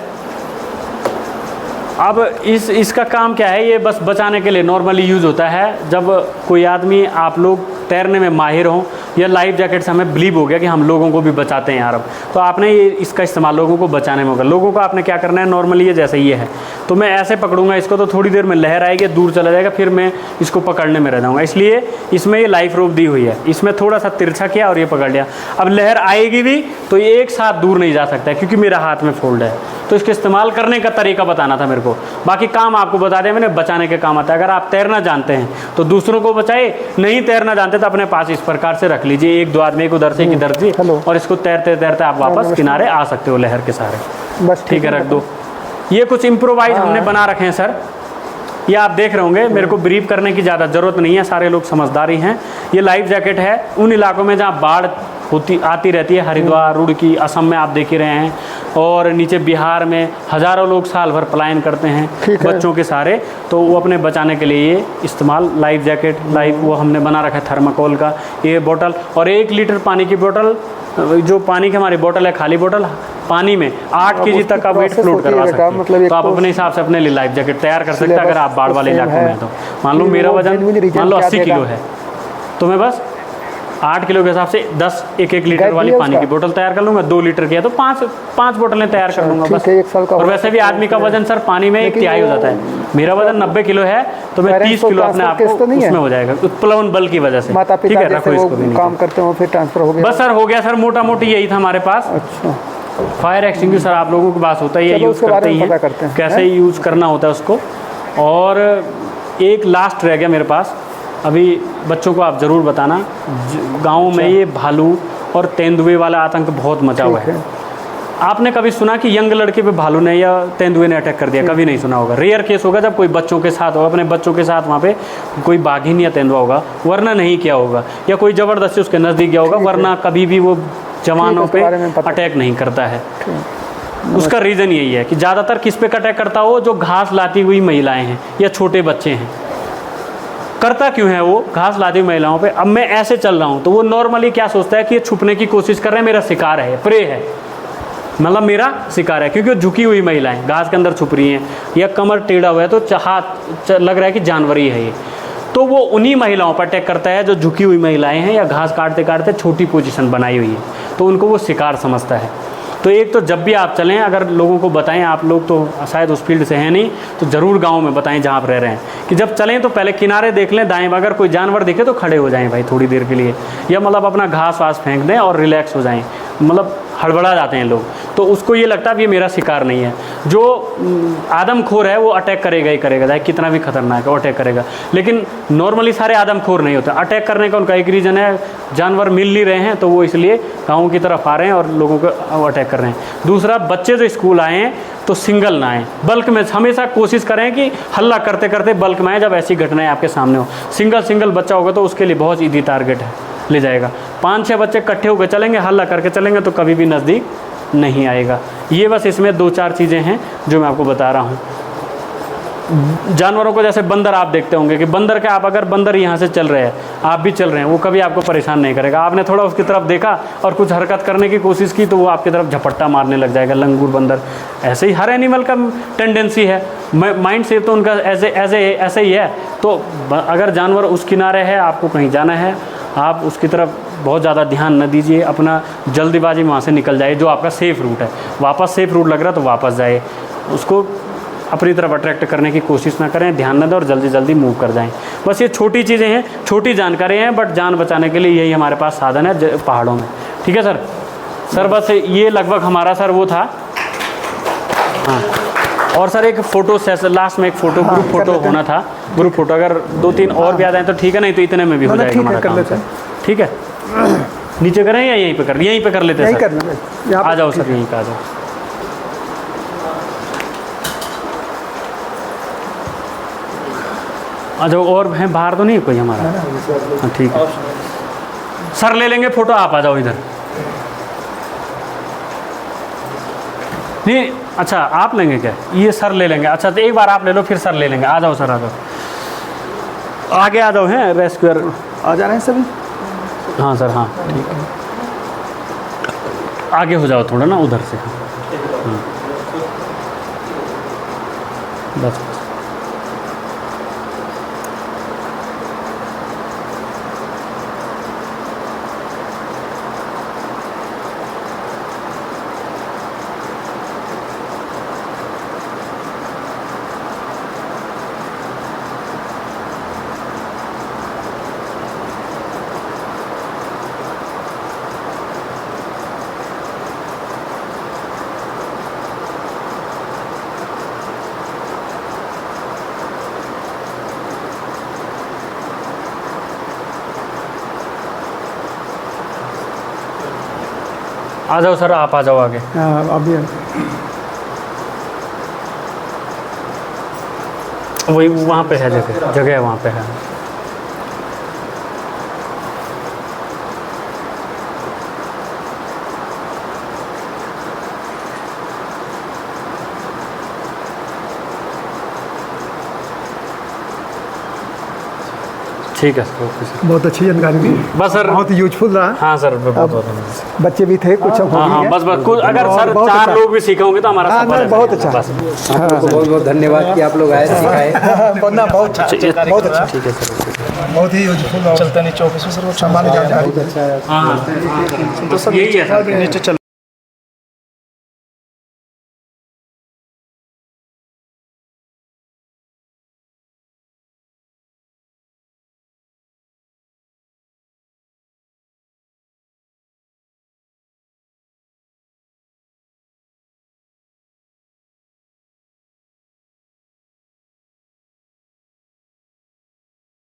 अब इसका काम क्या है, ये बस बचाने के लिए नॉर्मली यूज़ होता है। जब कोई आदमी, आप लोग तैरने में माहिर हों या लाइफ जैकेट से हमें बिलीव हो गया कि हम लोगों को भी बचाते हैं यार, अब तो आपने ये इसका इस्तेमाल लोगों को बचाने में होगा। लोगों को आपने क्या करना है, नॉर्मली ये जैसे ये है तो मैं ऐसे पकड़ूंगा इसको तो थोड़ी देर में लहर आएगी, दूर चला जाएगा, फिर मैं इसको पकड़ने में रह जाऊँगा। इसलिए इसमें ये लाइफ रोप दी हुई है, इसमें थोड़ा सा तिरछा किया और ये पकड़ लिया। अब लहर आएगी भी तो ये एक साथ दूर नहीं जा सकता है क्योंकि मेरा हाथ में फोल्ड है। तो इसके इस्तेमाल करने का तरीका बताना था मेरे को, बाकी काम आपको बता दिया मैंने, बचाने के काम आता है। अगर आप तैरना जानते हैं तो दूसरों को बचाए, नहीं तैरना जानते तो अपने पास इस प्रकार से रख लीजिए, एक दो आदमी को उधर से एक इधर से, और इसको तैरते तैरते आप वापस किनारे आ सकते हो लहर के सहारे। बस ठीक है, रख दो। ये कुछ इम्प्रोवाइज हमने बना रखे हैं सर, ये आप देख रहे होंगे, मेरे को ब्रीफ करने की ज़्यादा ज़रूरत नहीं है, सारे लोग समझदारी हैं। ये लाइफ जैकेट है उन इलाकों में जहाँ बाढ़ आती रहती है, हरिद्वार, रुड़की, असम में आप देख ही रहे हैं, और नीचे बिहार में हज़ारों लोग साल भर पलायन करते हैं बच्चों के सहारे। तो वो अपने बचाने के लिए ये इस्तेमाल लाइफ जैकेट, लाइफ वो हमने बना रखा है थर्माकोल का ये बोतल, और 1 लीटर पानी की बोतल, जो पानी की हमारी बोतल है, खाली बोतल, पानी में 8 kg तक का वेट फ्लोट करवा सकते हैं। मतलब तो आप अपने हिसाब से अपने लिए लाइफ जैकेट तैयार कर सकते हैं अगर आप बाढ़ वाले इलाकों में हैं। तो मान लो मेरा वजन मान लो 80 किलो है, तो मैं बस 8 किलो के हिसाब से 1 लीटर वाली पानी की बोतल तैयार कर लूँगा। 2 लीटर की है तो 5 बोतलें तैयार कर लूँगा बस। और वैसे भी आदमी का वजन सर पानी में 1/3 हो जाता है। मेरा वजन 90 किलो है तो मैं 30 किलो अपने आप को उसमें हो जाएगा, उत्प्लवन बल की वजह से। ठीक है, रखो इसको भी, काम करते हो फिर ट्रांसफर हो गया। बस सर हो गया सर, मोटा मोटी यही था हमारे पास। अच्छा, फायर एक्सटिंग्विशर आप लोगों के पास होता है, ये यूज़ करते ही हैं, कैसे यूज़ करना होता है उसको। और एक लास्ट रह गया मेरे पास, अभी बच्चों को आप ज़रूर बताना, गाँव में ये भालू और तेंदुए वाला आतंक बहुत मचा हुआ है। आपने कभी सुना कि यंग लड़के पे भालू ने या तेंदुए ने अटैक कर दिया? कभी नहीं सुना होगा। रेयर केस होगा जब कोई बच्चों के साथ होगा, अपने बच्चों के साथ वहाँ पे कोई बाघिन या तेंदुआ होगा, वरना नहीं किया होगा, या कोई ज़बरदस्ती उसके नज़दीक गया होगा, वरना कभी भी वो जवानों पे अटैक नहीं करता है। उसका रीज़न यही है कि ज़्यादातर किस पे अटैक करता हो, जो घास लाती हुई महिलाएँ हैं या छोटे बच्चे हैं। करता क्यों है वो घास लाती हुई महिलाओं पे? अब मैं ऐसे चल रहा हूँ तो वो नॉर्मली क्या सोचता है कि ये छुपने की कोशिश कर रहे हैं, मेरा शिकार है, प्रे है, मतलब मेरा शिकार है, क्योंकि वो झुकी हुई महिलाएं घास के अंदर छुप रही हैं या कमर टेढ़ा हुआ है तो हाथ लग रहा है कि जानवर ही है ये। तो वो उन्हीं महिलाओं पर अटैक करता है जो झुकी हुई महिलाएं हैं या घास काटते काटते छोटी पोजीशन बनाई हुई है, तो उनको वो शिकार समझता है। तो एक तो जब भी आप चलें, अगर लोगों को बताएं, आप लोग तो शायद उस फील्ड से हैं नहीं, तो ज़रूर गांव में बताएं जहाँ आप रह रहे हैं कि जब चलें तो पहले किनारे देख लें, दाएं अगर कोई जानवर दिखे तो खड़े हो जाएं भाई थोड़ी देर के लिए, या मतलब अपना घास वास फेंक दें और रिलैक्स हो जाएं। मतलब हड़बड़ा जाते हैं लोग, तो उसको ये लगता है अब ये मेरा शिकार नहीं है। जो आदमखोर है वो अटैक करेगा ही करेगा, चाहे कितना भी खतरनाक है वो अटैक करेगा। लेकिन नॉर्मली सारे आदमखोर नहीं होते। अटैक करने का उनका एक रीज़न है, जानवर मिल नहीं रहे हैं तो वो इसलिए गाँव की तरफ आ रहे हैं और लोगों को अटैक कर रहे हैं। दूसरा, बच्चे जो स्कूल आए हैं तो सिंगल ना आएँ, बल्क में हमेशा कोशिश करें कि हल्ला करते करते बल्क में आएँ जब ऐसी घटनाएं आपके सामने हो। सिंगल बच्चा होगा तो उसके लिए बहुत ईजी टारगेट है, ले जाएगा। 5-6 बच्चे इकट्ठे होकर चलेंगे, हल्ला करके चलेंगे तो कभी भी नज़दीक नहीं आएगा। ये बस इसमें 2-4 चीज़ें हैं जो मैं आपको बता रहा हूँ। जानवरों को जैसे बंदर आप देखते होंगे कि बंदर का, आप अगर बंदर यहाँ से चल रहे हैं, आप भी चल रहे हैं, वो कभी आपको परेशान नहीं करेगा। आपने थोड़ा उसकी तरफ देखा और कुछ हरकत करने की कोशिश की तो वो आपकी तरफ झपट्टा मारने लग जाएगा, लंगूर बंदर। ऐसे ही हर एनिमल का टेंडेंसी है, माइंड से तो उनका ऐसे ही है। तो अगर जानवर उस किनारे है, आपको कहीं जाना है, आप उसकी तरफ बहुत ज़्यादा ध्यान न दीजिए, अपना जल्दीबाजी में वहाँ से निकल जाइए। जो आपका सेफ़ रूट है, वापस सेफ़ रूट लग रहा है तो वापस जाए, उसको अपनी तरफ अट्रैक्ट करने की कोशिश ना करें, ध्यान न दें और जल्दी जल्दी मूव कर जाएं। बस ये छोटी चीज़ें हैं, छोटी जानकारी हैं, बट जान बचाने के लिए यही हमारे पास साधन है पहाड़ों में। ठीक है सर बस ये लगभग हमारा सर वो था। हाँ, और सर एक फ़ोटो सेशन लास्ट में, एक फ़ोटो ग्रुप फ़ोटो होना था, ग्रुप फ़ोटो अगर 2-3 और भी आ जाए तो ठीक है, नहीं तो इतने में भी हो जाएगा हमारा काम। ठीक है, नीचे करें या यहीं पे कर लेते हैं सर? आ जाओ सर, यहीं पे आ जाओ। अच्छा, और हैं बाहर तो नहीं कोई हमारा? हाँ ठीक है सर, ले लेंगे फ़ोटो, आप आ जाओ इधर। नहीं, अच्छा आप लेंगे क्या? ये सर ले लेंगे। अच्छा तो एक बार आप ले लो, फिर सर ले लेंगे। आ जाओ सर, आ जाओ, आगे आ जाओ। हैं रेस्क्यूअर आ जा रहे हैं सभी? हाँ सर, हाँ ठीक है, आगे हो जाओ थोड़ा ना उधर से। बस आ जाओ सर, आप आ जाओ आगे। अभी वही वहाँ पे है जगह, जगह वहाँ पे है। ठीक है सर, ओके सर। बहुत अच्छी जानकारी दी, बस सर, बहुत यूजफुल रहा। हाँ सर, बहुत बहुत बच्चे भी थे कुछ, हाँ हाँ, बस बस कुछ अगर सर बहुत 4 अच्छा। लोग भी सीखे होंगे तो हमारा हाँ, सफल नहीं, है। बहुत अच्छा। बस बहुत बहुत धन्यवाद कि आप लोग आए सिखाए। बहुत अच्छा, बहुत अच्छा, ठीक है सर। बहुत ही यूजफुल। चलते नीचे ऑफिस में सर, वो सामान बहुत अच्छा है। हाँ हाँ, तो सब यही है सर। नीचे चल